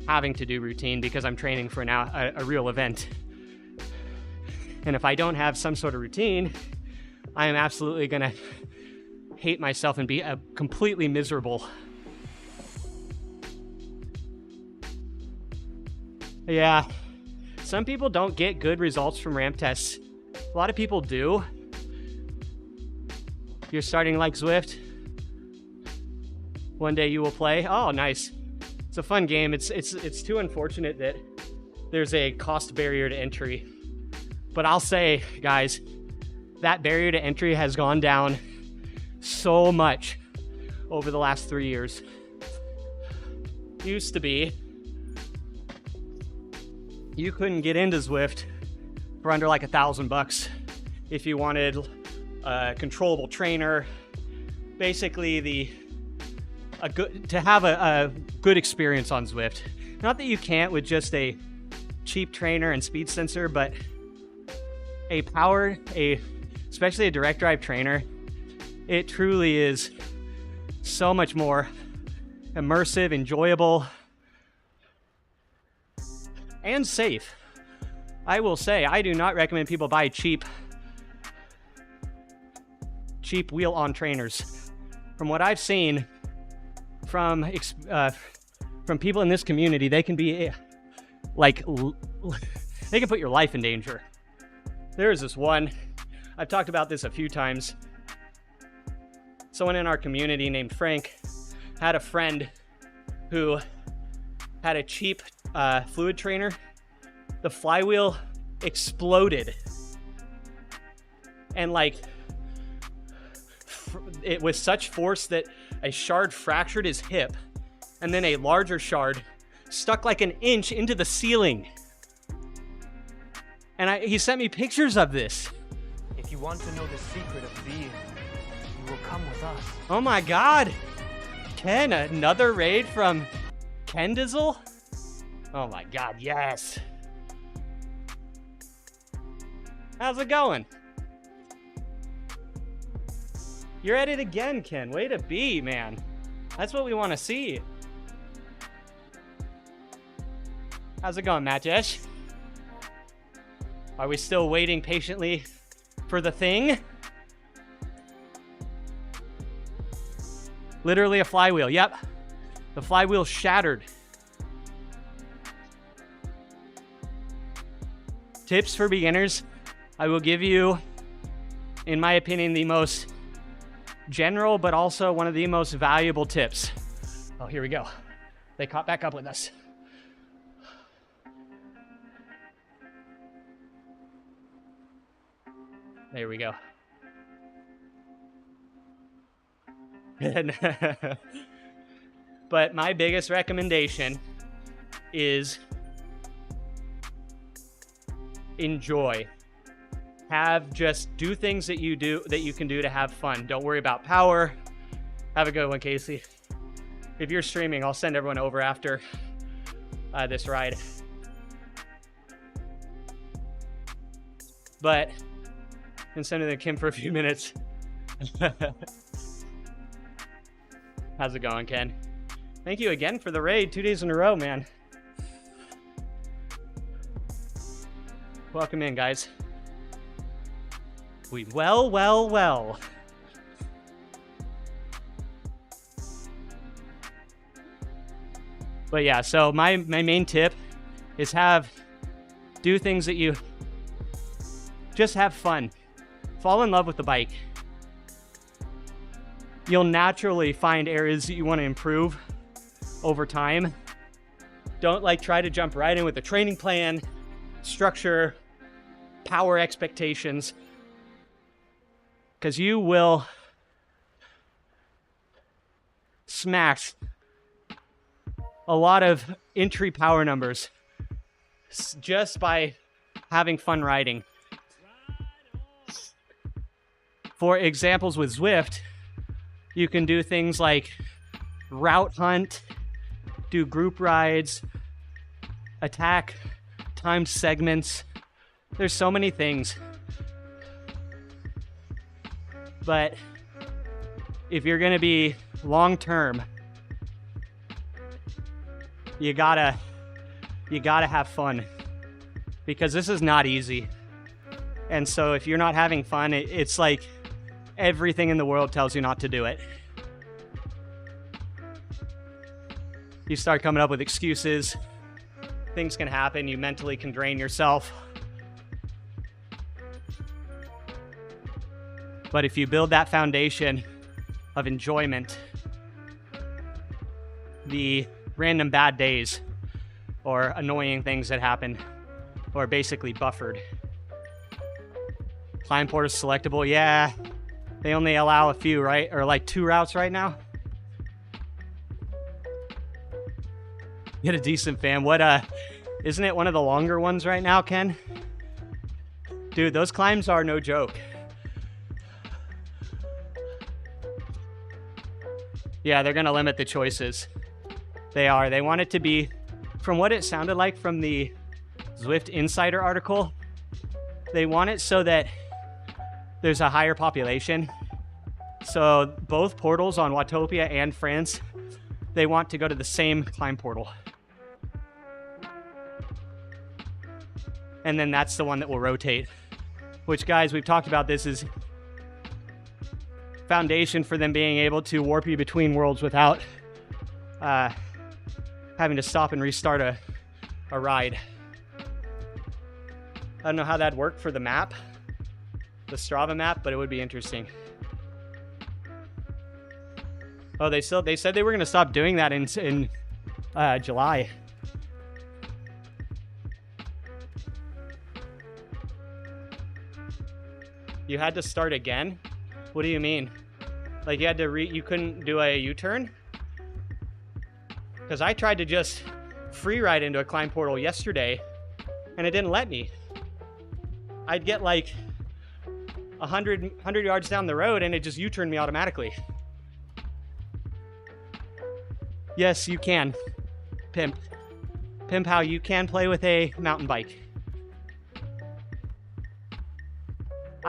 having to do routine because I'm training for now a real event. And if I don't have some sort of routine, I am absolutely gonna hate myself and be completely miserable. Yeah, some people don't get good results from ramp tests. A lot of people do. You're starting like Zwift. One day you will play. Oh, nice. It's a fun game. It's too unfortunate that there's a cost barrier to entry. But I'll say, guys, that barrier to entry has gone down so much over the last 3 years. Used to be, you couldn't get into Zwift for under like $1,000 if you wanted a controllable trainer. Basically, to have a good experience on Zwift. Not that you can't with just a cheap trainer and speed sensor, but especially a direct drive trainer, it truly is so much more immersive, enjoyable, and safe. I will say, I do not recommend people buy cheap wheel-on trainers. From what I've seen from people in this community, they can be they can put your life in danger. There is this one, I've talked about this a few times. Someone in our community named Frank had a friend who had a cheap fluid trainer. The flywheel exploded, and it was such force that a shard fractured his hip, and then a larger shard stuck like an inch into the ceiling. And he sent me pictures of this. If you want to know the secret of being, you will come with us. Oh my God. Ken, another raid from Ken Dizzle? Oh my God, yes. How's it going? You're at it again, Ken. Way to be, man. That's what we want to see. How's it going, Matesh? Are we still waiting patiently for the thing? Literally a flywheel. Yep. The flywheel shattered. Tips for beginners. I will give you, in my opinion, the most general, but also one of the most valuable tips. Oh, here we go. They caught back up with us. There we go. But my biggest recommendation is enjoy. Just do things that you can do to have fun. Don't worry about power. Have a good one, Casey. If you're streaming, I'll send everyone over after this ride. But I'm sending the Kim for a few minutes. How's it going, Ken? Thank you again for the raid, 2 days in a row, man. Welcome in, guys. Well. But yeah, so my main tip is do things that you just have fun. Fall in love with the bike. You'll naturally find areas that you want to improve over time. Don't try to jump right in with a training plan, structure, power expectations, because you will smash a lot of entry power numbers just by having fun riding. For examples with Zwift, you can do things like route hunt, do group rides, attack timed segments. There's so many things. But if you're going to be long-term, you gotta have fun, because this is not easy. And so if you're not having fun, it's like everything in the world tells you not to do it. You start coming up with excuses. Things can happen. You mentally can drain yourself. But if you build that foundation of enjoyment, the random bad days or annoying things that happen are basically buffered. Climb port is selectable. Yeah, they only allow a few, right? Or like 2 routes right now. Get a decent fan. Isn't it one of the longer ones right now, Ken? Dude, those climbs are no joke. Yeah, they're gonna limit the choices. They are. They want it to be, from what it sounded like from the Zwift Insider article, they want it so that there's a higher population. So both portals on Watopia and France, they want to go to the same climb portal. And then that's the one that will rotate. Which, guys, we've talked about this, is foundation for them being able to warp you between worlds without having to stop and restart a ride. I don't know how that'd work for the map, the Strava map, but it would be interesting. Oh, they said they were going to stop doing that in July. You had to start again? What do you mean? Like you had to you couldn't do a U-turn? Because I tried to just free ride into a climb portal yesterday and it didn't let me. I'd get like 100 yards down the road and it just U-turned me automatically. Yes, you can. Pimp how you can play with a mountain bike.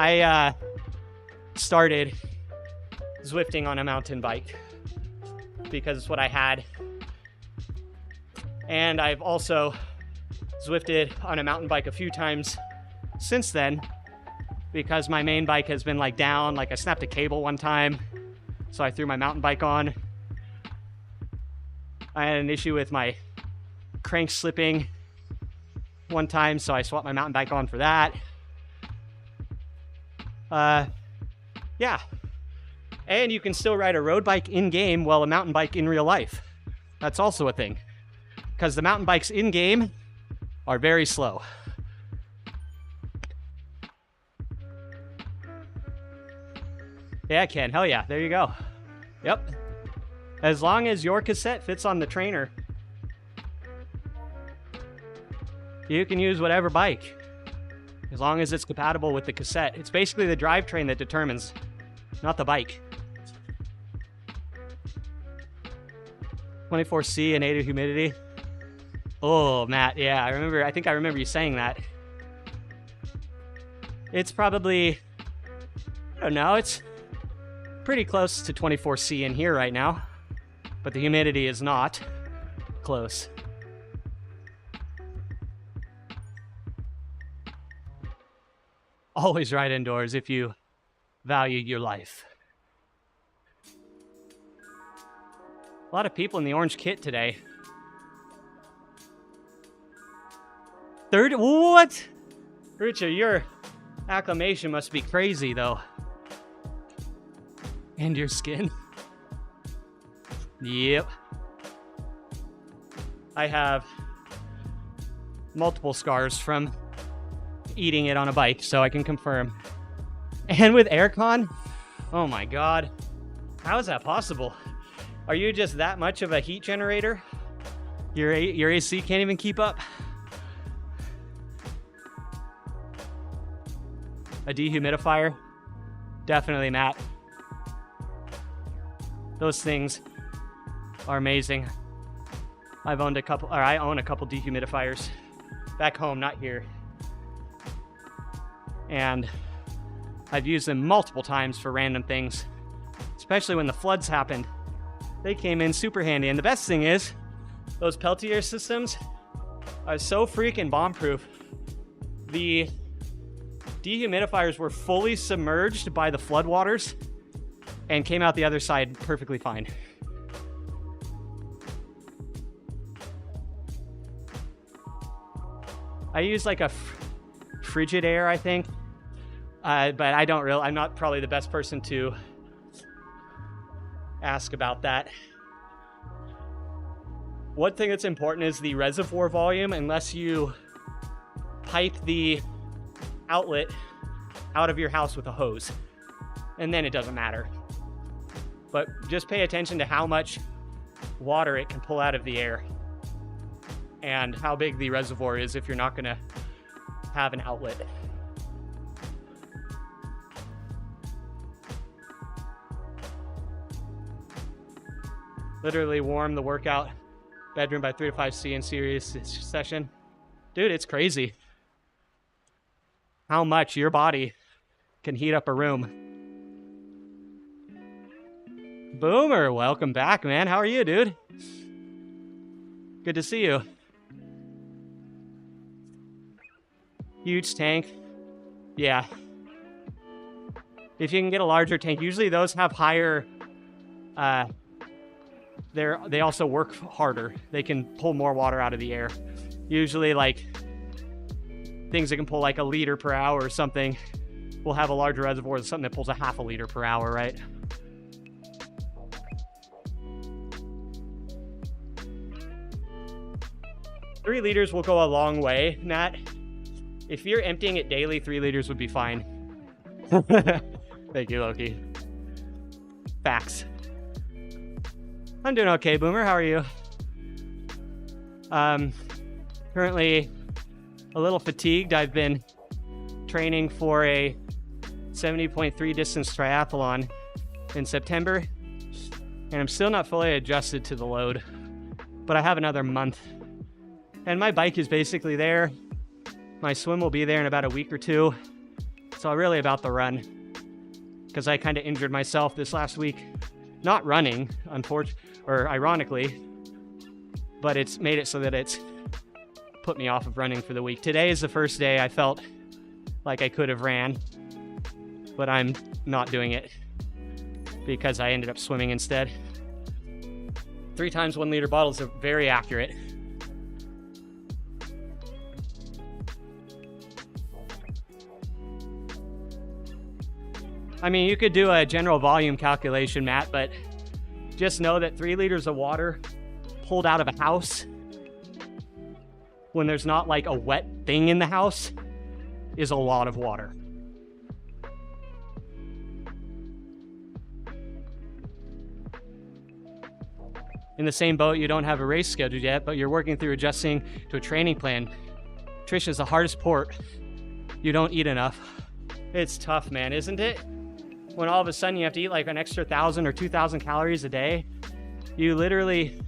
I started Zwifting on a mountain bike because it's what I had. And I've also Zwifted on a mountain bike a few times since then because my main bike has been like down. Like I snapped a cable one time, so I threw my mountain bike on. I had an issue with my crank slipping one time, so I swapped my mountain bike on for that. Yeah. And you can still ride a road bike in-game while a mountain bike in real life. That's also a thing. Because the mountain bikes in-game are very slow. Yeah, Ken. Hell yeah. There you go. Yep. As long as your cassette fits on the trainer, you can use whatever bike. As long as it's compatible with the cassette. It's basically the drivetrain that determines, not the bike. 24C and native humidity. Oh, Matt, yeah, I think I remember you saying that. It's probably, I don't know, it's pretty close to 24C in here right now, but the humidity is not close. Always ride indoors if you value your life. A lot of people in the orange kit today. What? Richard, your acclimation must be crazy, though. And your skin. Yep. I have multiple scars from eating it on a bike, so I can confirm. And with aircon, oh my God, how is that possible? Are you just that much of a heat generator? Your AC can't even keep up? A dehumidifier? Definitely, Matt. Those things are amazing. I own a couple dehumidifiers back home, not here. And I've used them multiple times for random things, especially when the floods happened. They came in super handy. And the best thing is, those Peltier systems are so freaking bomb-proof. The dehumidifiers were fully submerged by the floodwaters and came out the other side perfectly fine. I use like a frigid air, I think, but I'm not probably the best person to ask about that. One thing that's important is the reservoir volume, unless you pipe the outlet out of your house with a hose, and then it doesn't matter. But just pay attention to how much water it can pull out of the air and how big the reservoir is if you're not going to have an outlet. Literally warm the workout bedroom by 3 to 5 C in serious session. Dude, it's crazy how much your body can heat up a room. Boomer, welcome back, man. How are you, dude? Good to see you. Huge tank. Yeah. If you can get a larger tank, usually those have higher, they also work harder. They can pull more water out of the air. Usually like things that can pull like a liter per hour or something will have a larger reservoir than something that pulls a half a liter per hour, right? Three liters will go a long way, Matt. If you're emptying it daily, 3 liters would be fine. Thank you, Loki. Facts. I'm doing okay, Boomer. How are you? Currently a little fatigued. I've been training for a 70.3 distance triathlon in September, and I'm still not fully adjusted to the load, but I have another month. And my bike is basically there. My swim will be there in about a week or two. It's all really about the run, because I kind of injured myself this last week. Not running, ironically, but it's made it so that it's put me off of running for the week. Today is the first day I felt like I could have ran, but I'm not doing it because I ended up swimming instead. 3 times 1 liter bottles are very accurate. I mean, you could do a general volume calculation, Matt, but just know that 3 liters of water pulled out of a house when there's not like a wet thing in the house is a lot of water. In the same boat, you don't have a race scheduled yet, but you're working through adjusting to a training plan. Nutrition is the hardest part. You don't eat enough. It's tough, man, isn't it? When all of a sudden you have to eat like an extra 1,000 or 2,000 calories a day, you literally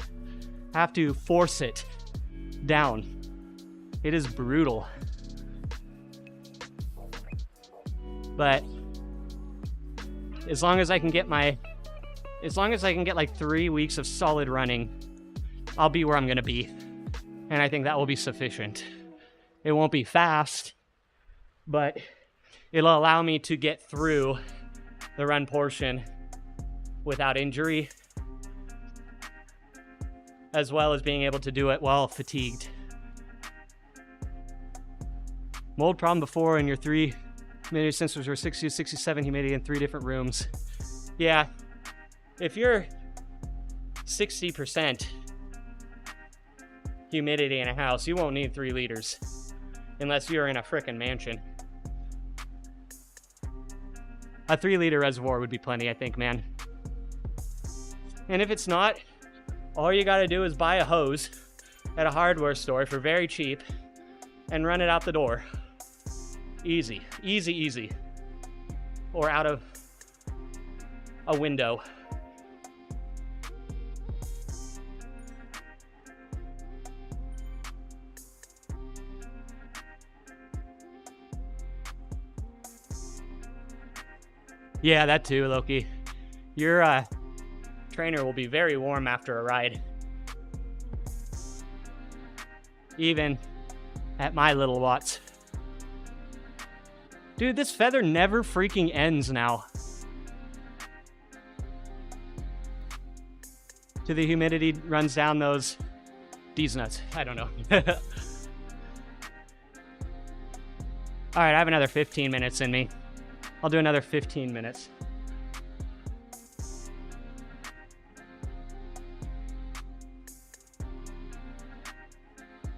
have to force it down. It is brutal. But as long as I can get like 3 weeks of solid running, I'll be where I'm gonna be. And I think that will be sufficient. It won't be fast, but it'll allow me to get through the run portion without injury, as well as being able to do it while fatigued. Mold problem before in your 3 humidity sensors were 60 to 67 humidity in 3 different rooms. Yeah, if you're 60% humidity in a house, you won't need 3 liters. unless you're in a frickin' mansion. A 3-liter reservoir would be plenty, I think, man. And if it's not, all you gotta do is buy a hose at a hardware store for very cheap and run it out the door. Easy, easy, easy. Or out of a window. Yeah, that too, Loki. Your trainer will be very warm after a ride. Even at my little watts. Dude, this feather never freaking ends now. To the humidity runs down these nuts. I don't know. All right, I have another 15 minutes in me. I'll do another 15 minutes.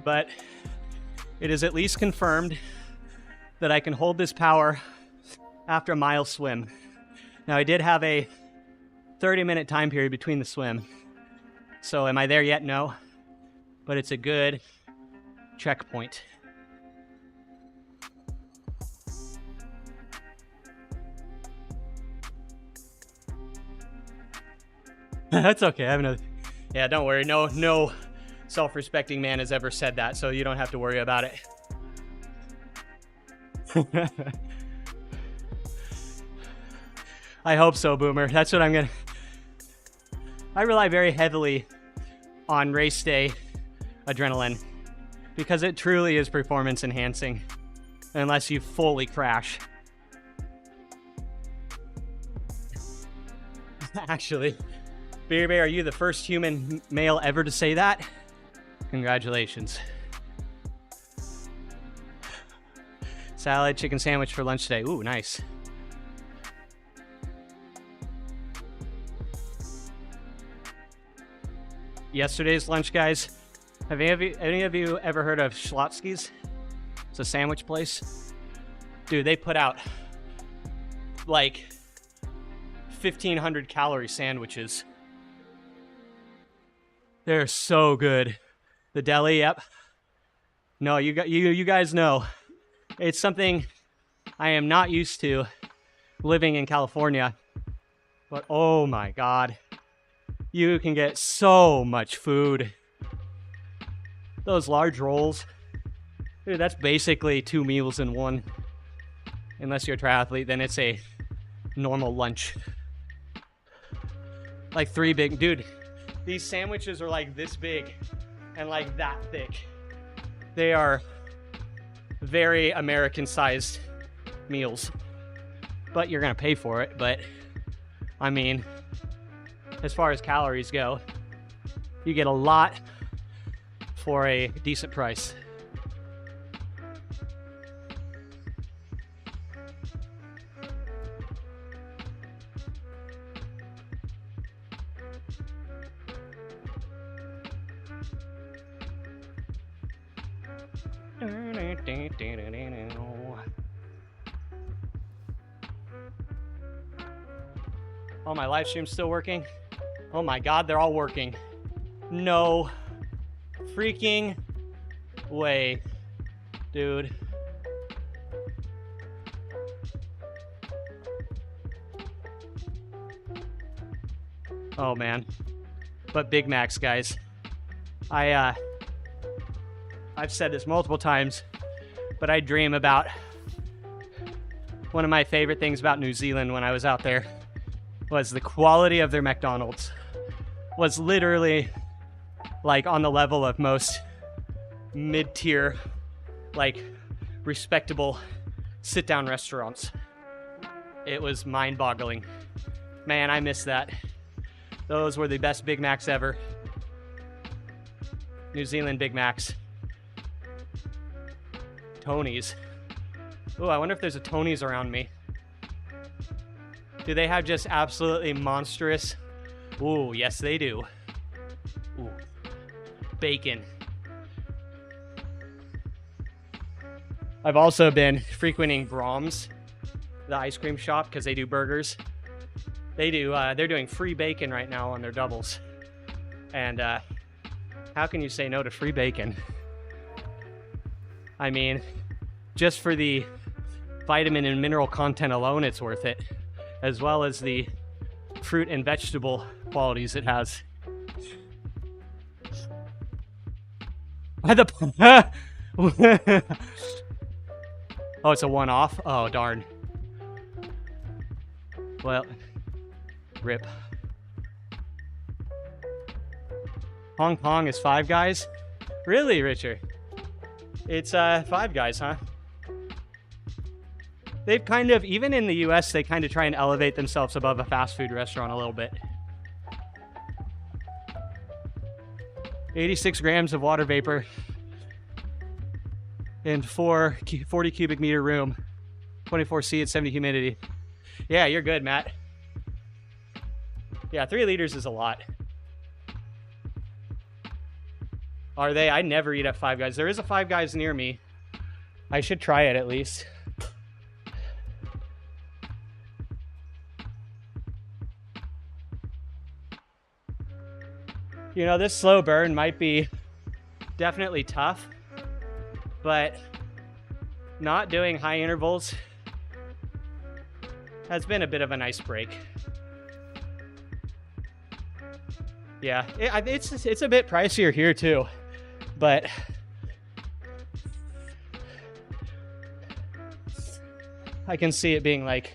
But it is at least confirmed that I can hold this power after a mile swim. Now, I did have a 30-minute time period between the swim. So am I there yet? No. But it's a good checkpoint. That's okay. I have another. Yeah, don't worry. No self-respecting man has ever said that, so you don't have to worry about it. I hope so, Boomer. That's what I'm gonna. I rely very heavily on race day adrenaline because it truly is performance enhancing unless you fully crash. Actually, Beer Bear, are you the first human male ever to say that? Congratulations. Salad, chicken sandwich for lunch today. Ooh, nice. Yesterday's lunch, guys. Have any of you ever heard of Schlotsky's? It's a sandwich place. Dude, they put out like 1,500 calorie sandwiches. They're so good. The deli, yep. No, you guys know. It's something I am not used to living in California. But oh my God. You can get so much food. Those large rolls. Dude, that's basically 2 meals in one. Unless you're a triathlete, then it's a normal lunch. Like 3 big, dude. These sandwiches are like this big and like that thick. They are very American-sized meals. But you're gonna pay for it. But, I mean, as far as calories go, you get a lot for a decent price. Oh, my live stream's still working? Oh my God, they're all working. No freaking way, dude. Oh man. But Big Macs, guys. I've said this multiple times, but I dream about one of my favorite things about New Zealand when I was out there was the quality of their McDonald's. Was literally like on the level of most mid-tier, like respectable sit-down restaurants. It was mind-boggling. Man, I miss that. Those were the best Big Macs ever. New Zealand Big Macs. Tony's. Ooh, I wonder if there's a Tony's around me. Do they have just absolutely monstrous? Ooh, yes they do. Ooh. Bacon. I've also been frequenting Brahms, the ice cream shop, because they do burgers. They're doing free bacon right now on their doubles. And how can you say no to free bacon? I mean, just for the vitamin and mineral content alone, it's worth it, as well as the fruit and vegetable qualities it has. Oh, it's a one-off? Oh, darn. Well, rip. Hong Kong is Five Guys? Really, Richard? It's Five Guys, huh? They've kind of, even in the US, they kind of try and elevate themselves above a fast food restaurant a little bit. 86 grams of water vapor in 40 cubic meter room, 24C at 70 humidity. Yeah, you're good, Matt. Yeah, 3 liters is a lot. Are they? I never eat at Five Guys. There is a Five Guys near me. I should try it at least. You know, this slow burn might be definitely tough, but not doing high intervals has been a bit of a nice break. Yeah, it's a bit pricier here too, but I can see it being like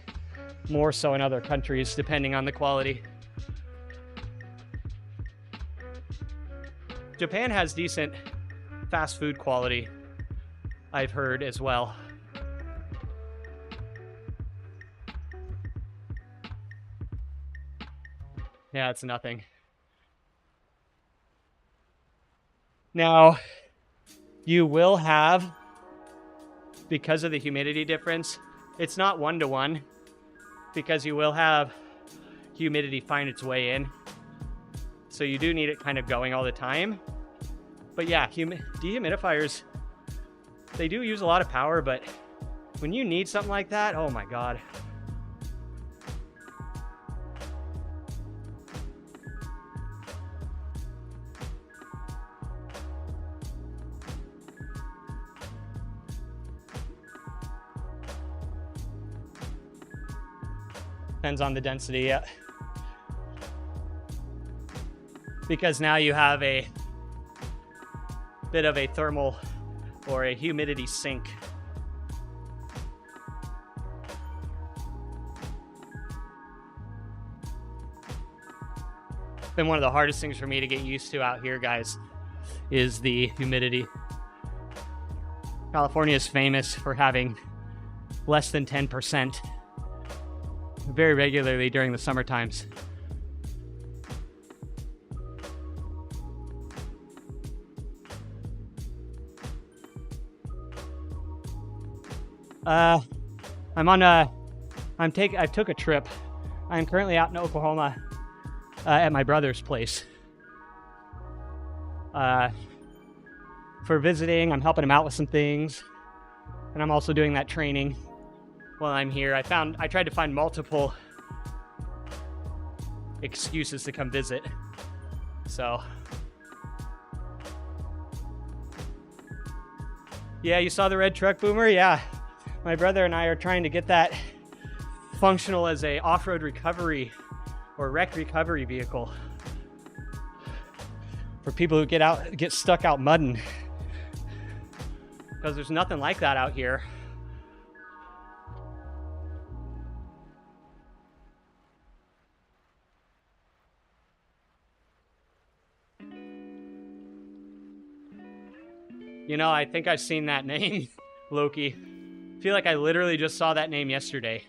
more so in other countries depending on the quality. Japan has decent fast food quality, I've heard as well. Yeah, it's nothing. Now, you will have, because of the humidity difference, it's not 1-to-1, because you will have humidity find its way in. So you do need it kind of going all the time. But yeah, dehumidifiers, they do use a lot of power, but when you need something like that, oh my God. Depends on the density, yeah. Because now you have a bit of a thermal or a humidity sink. Been one of the hardest things for me to get used to out here, guys, is the humidity. California is famous for having less than 10% very regularly during the summer times. I took a trip. I'm currently out in Oklahoma at my brother's place for visiting. I'm helping him out with some things, and I'm also doing that training while I'm here. I tried to find multiple excuses to come visit. So yeah, you saw the red truck, Boomer? Yeah. My brother and I are trying to get that functional as a off-road recovery or wreck recovery vehicle for people who get stuck out mudding, because there's nothing like that out here. You know, I think I've seen that name, Loki. I feel like I literally just saw that name yesterday.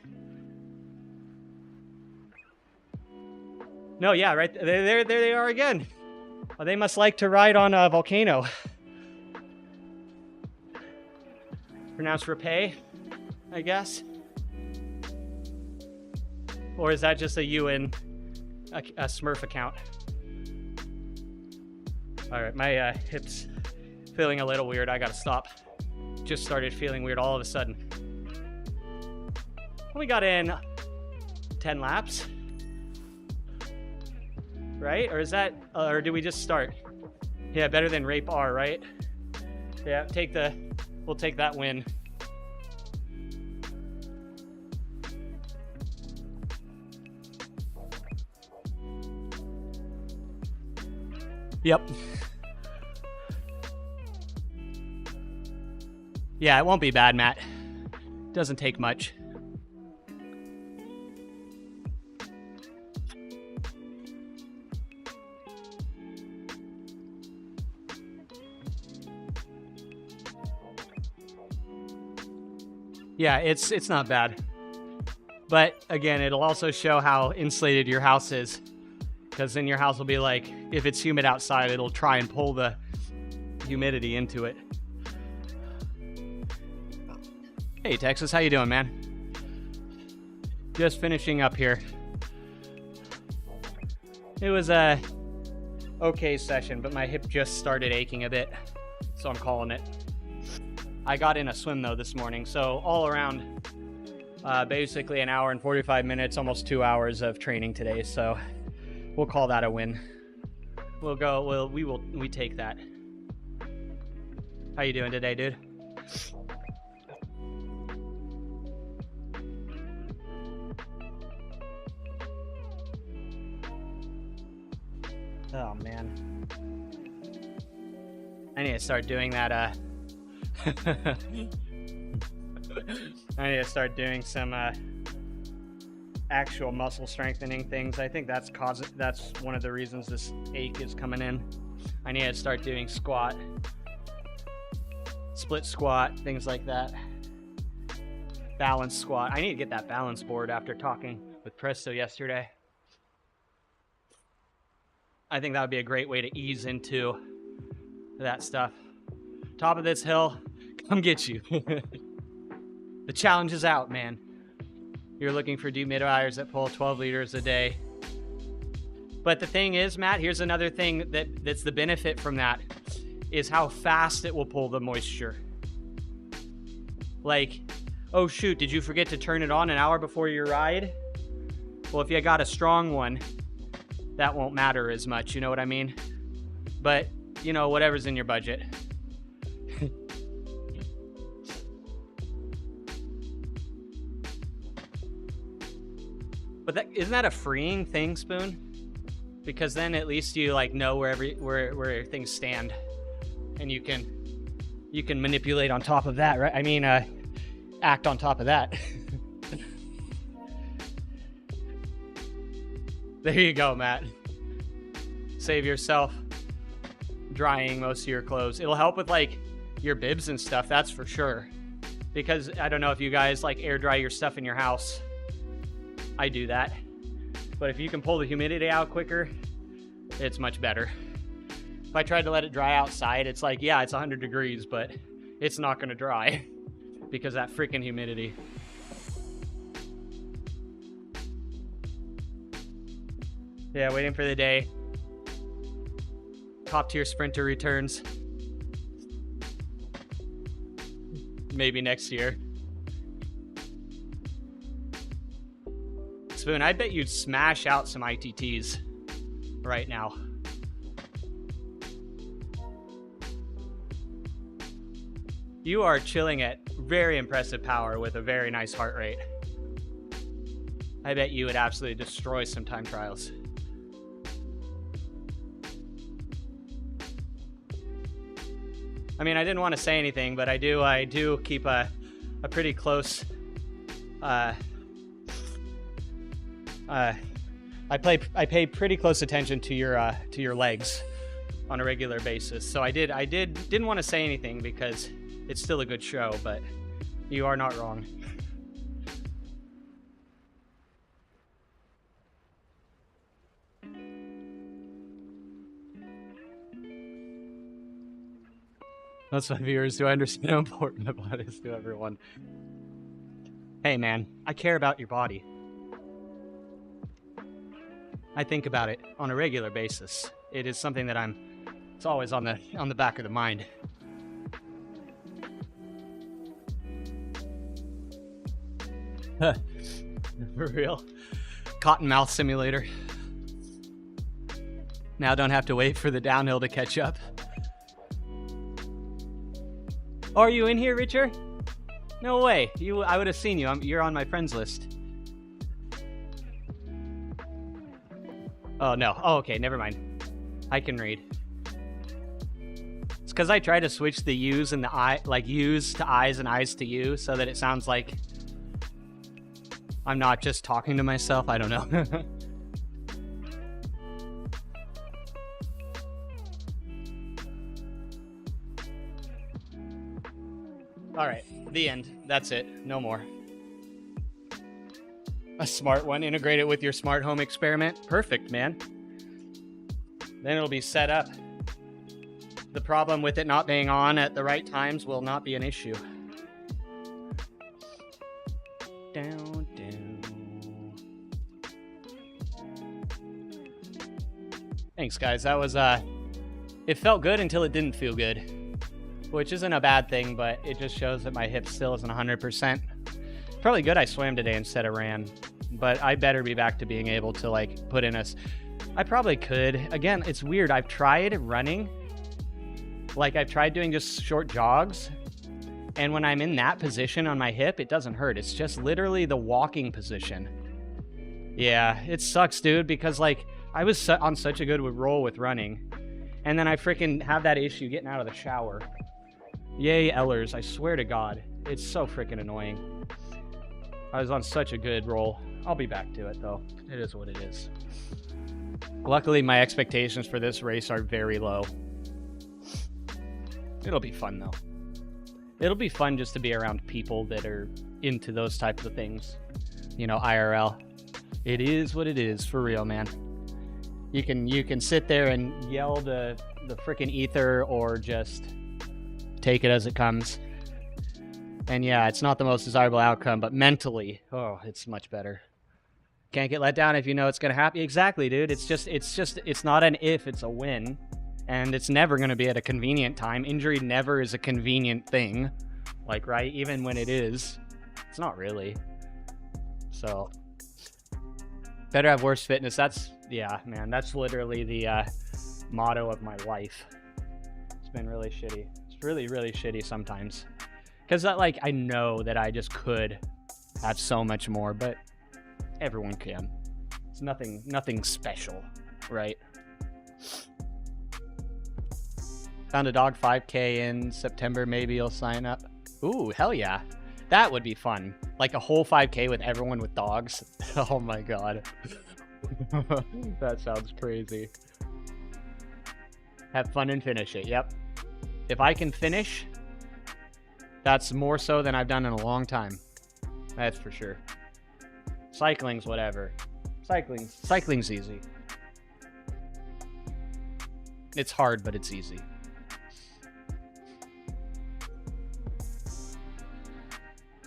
No, yeah, right there they are again. Well, they must like to ride on a volcano. Pronounced Rapay, I guess. Or is that just a you in a Smurf account? All right, my hips feeling a little weird. I gotta stop. just started feeling weird all of a sudden. We got in 10 laps, right? Or is that, or did we just start? Yeah, better than Rape R, right? Yeah, we'll take that win. Yep. Yeah, it won't be bad, Matt. Doesn't take much. Yeah, it's not bad. But again, it'll also show how insulated your house is. Because then your house will be like, if it's humid outside, it'll try and pull the humidity into it. Hey Texas, how you doing, man? Just finishing up here. It was a okay session, but my hip just started aching a bit, so I'm calling it. I got in a swim though this morning, so all around basically an hour and 45 minutes, almost 2 hours of training today, so we'll call that a win. We take that. How you doing today, dude? Oh man, I need to start doing that. I need to start doing some actual muscle strengthening things. I think that's one of the reasons this ache is coming in. I need to start doing squat, split squat, things like that. Balance squat. I need to get that balance board after talking with Presto yesterday. I think that would be a great way to ease into that stuff. Top of this hill, come get you. The challenge is out, man. You're looking for dehumidifiers that pull 12 liters a day. But the thing is, Matt, here's another thing that's the benefit from that, is how fast it will pull the moisture. Like, oh shoot, did you forget to turn it on an hour before your ride? Well, if you got a strong one, that won't matter as much, you know what I mean? But, you know, whatever's in your budget. But isn't that a freeing thing, Spoon? Because then at least you like know where things stand, and you can manipulate on top of that, right? I mean, act on top of that. There you go, Matt. Save yourself drying most of your clothes. It'll help with like your bibs and stuff, that's for sure. Because I don't know if you guys like air dry your stuff in your house. I do that. But if you can pull the humidity out quicker, it's much better. If I tried to let it dry outside, it's like, yeah, it's 100 degrees, but it's not gonna dry because that freaking humidity. Yeah, waiting for the day top tier sprinter returns. Maybe next year. Spoon, I bet you'd smash out some ITTs right now. You are chilling at very impressive power with a very nice heart rate. I bet you would absolutely destroy some time trials. I mean, I didn't want to say anything, but I do keep a pretty close I pay pretty close attention to your legs on a regular basis. So didn't want to say anything because it's still a good show, but you are not wrong. That's my viewers. Do I understand how important my body is to everyone? Hey man, I care about your body. I think about it on a regular basis. It is something that it's always on the back of the mind. For real. Cottonmouth simulator. Now don't have to wait for the downhill to catch up. Oh, are you in here, Richard? No way. I would have seen you. You're on my friends list. Oh, no. Oh, okay. Never mind. I can read. It's because I try to switch the U's and the I, like U's to I's and I's to U, so that it sounds like I'm not just talking to myself. I don't know. All right. The end. That's it. No more. A smart one. Integrate it with your smart home experiment. Perfect, man. Then it'll be set up. The problem with it not being on at the right times will not be an issue. Down, down. Thanks, guys. That was, it felt good until it didn't feel good. Which isn't a bad thing, but it just shows that my hip still isn't 100%. Probably good I swam today instead of ran. But I better be back to being able to, like, put in a... I probably could. Again, it's weird. I've tried running. Like, I've tried doing just short jogs. And when I'm in that position on my hip, it doesn't hurt. It's just literally the walking position. Yeah, it sucks, dude, because, like, I was on such a good roll with running. And then I freaking have that issue getting out of the shower. Yay, Ellers. I swear to God. It's so freaking annoying. I was on such a good roll. I'll be back to it, though. It is what it is. Luckily, my expectations for this race are very low. It'll be fun, though. It'll be fun just to be around people that are into those types of things. You know, IRL. It is what it is, for real, man. You can sit there and yell the freaking ether or just take it as it comes. And yeah, it's not the most desirable outcome, but mentally, oh, it's much better. Can't get let down if you know it's going to happen. Exactly, dude. It's not an if, it's a when. And it's never going to be at a convenient time. Injury never is a convenient thing. Like, right? Even when it is, it's not really. So, better have worse fitness. That's, yeah, man, that's literally the motto of my life. It's been really shitty. It's really, really shitty sometimes. Because, like, I know that I just could have so much more, but everyone can. It's nothing special, right? Found a dog 5K in September. Maybe you'll sign up. Ooh, hell yeah. That would be fun. Like a whole 5K with everyone with dogs. Oh my God. That sounds crazy. Have fun and finish it. Yep. If I can finish, that's more so than I've done in a long time. That's for sure. Cycling's whatever. Cycling's easy. It's hard, but it's easy.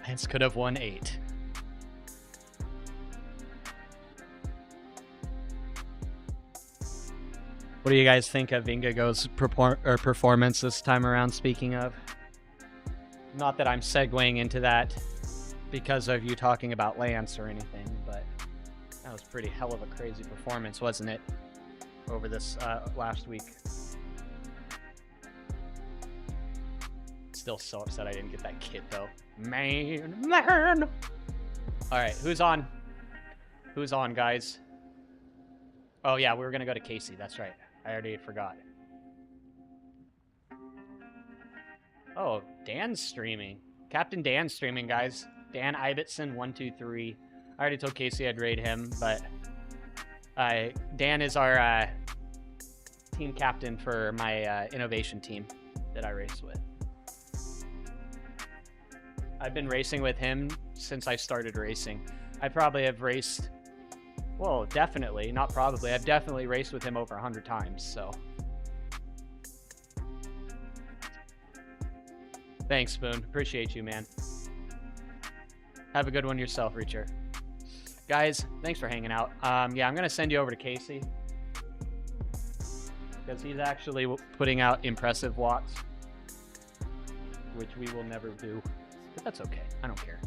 Lance could have won 8. What do you guys think of Ingago's performance this time around, speaking of? Not that I'm segueing into that because of you talking about Lance or anything, but that was pretty hell of a crazy performance, wasn't it? Over this last week. Still so upset I didn't get that kit, though. Man. All right, who's on? Who's on, guys? Oh, yeah, we were going to go to Casey. That's right. I already forgot. Oh, Dan's streaming. Captain Dan's streaming, guys. Dan Ibbotson, 123. I already told Casey I'd raid him, but Dan is our team captain for my innovation team that I race with. I've been racing with him since I started racing. I probably have raced, well, definitely, not probably, I've definitely raced with him over 100 times, so. Thanks, Spoon. Appreciate you, man. Have a good one yourself, Reacher. Guys, thanks for hanging out. Yeah, I'm going to send you over to Casey because he's actually putting out impressive watts, which we will never do. But that's okay. I don't care.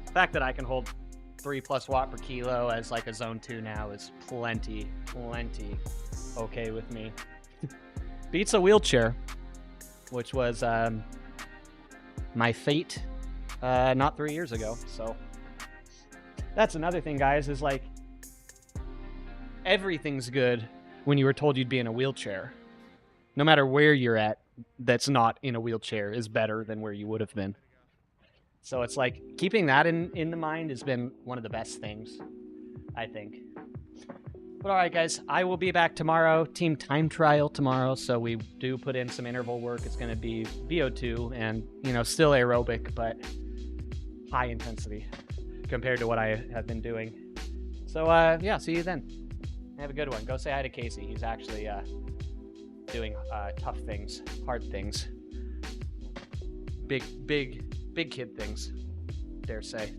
The fact that I can hold 3+ watt per kilo as like a zone 2 now is plenty okay with me. Beats a wheelchair, which was my fate not 3 years ago. So that's another thing, guys, is like everything's good when you were told you'd be in a wheelchair. No matter where you're at, that's not in a wheelchair is better than where you would have been. So it's like keeping that in the mind has been one of the best things, I think. But all right, guys, I will be back tomorrow. Team time trial tomorrow. So we do put in some interval work. It's going to be VO2 and, still aerobic, but high intensity compared to what I have been doing. So, yeah, see you then. Have a good one. Go say hi to Casey. He's actually doing tough things, hard things, big kid things, dare say.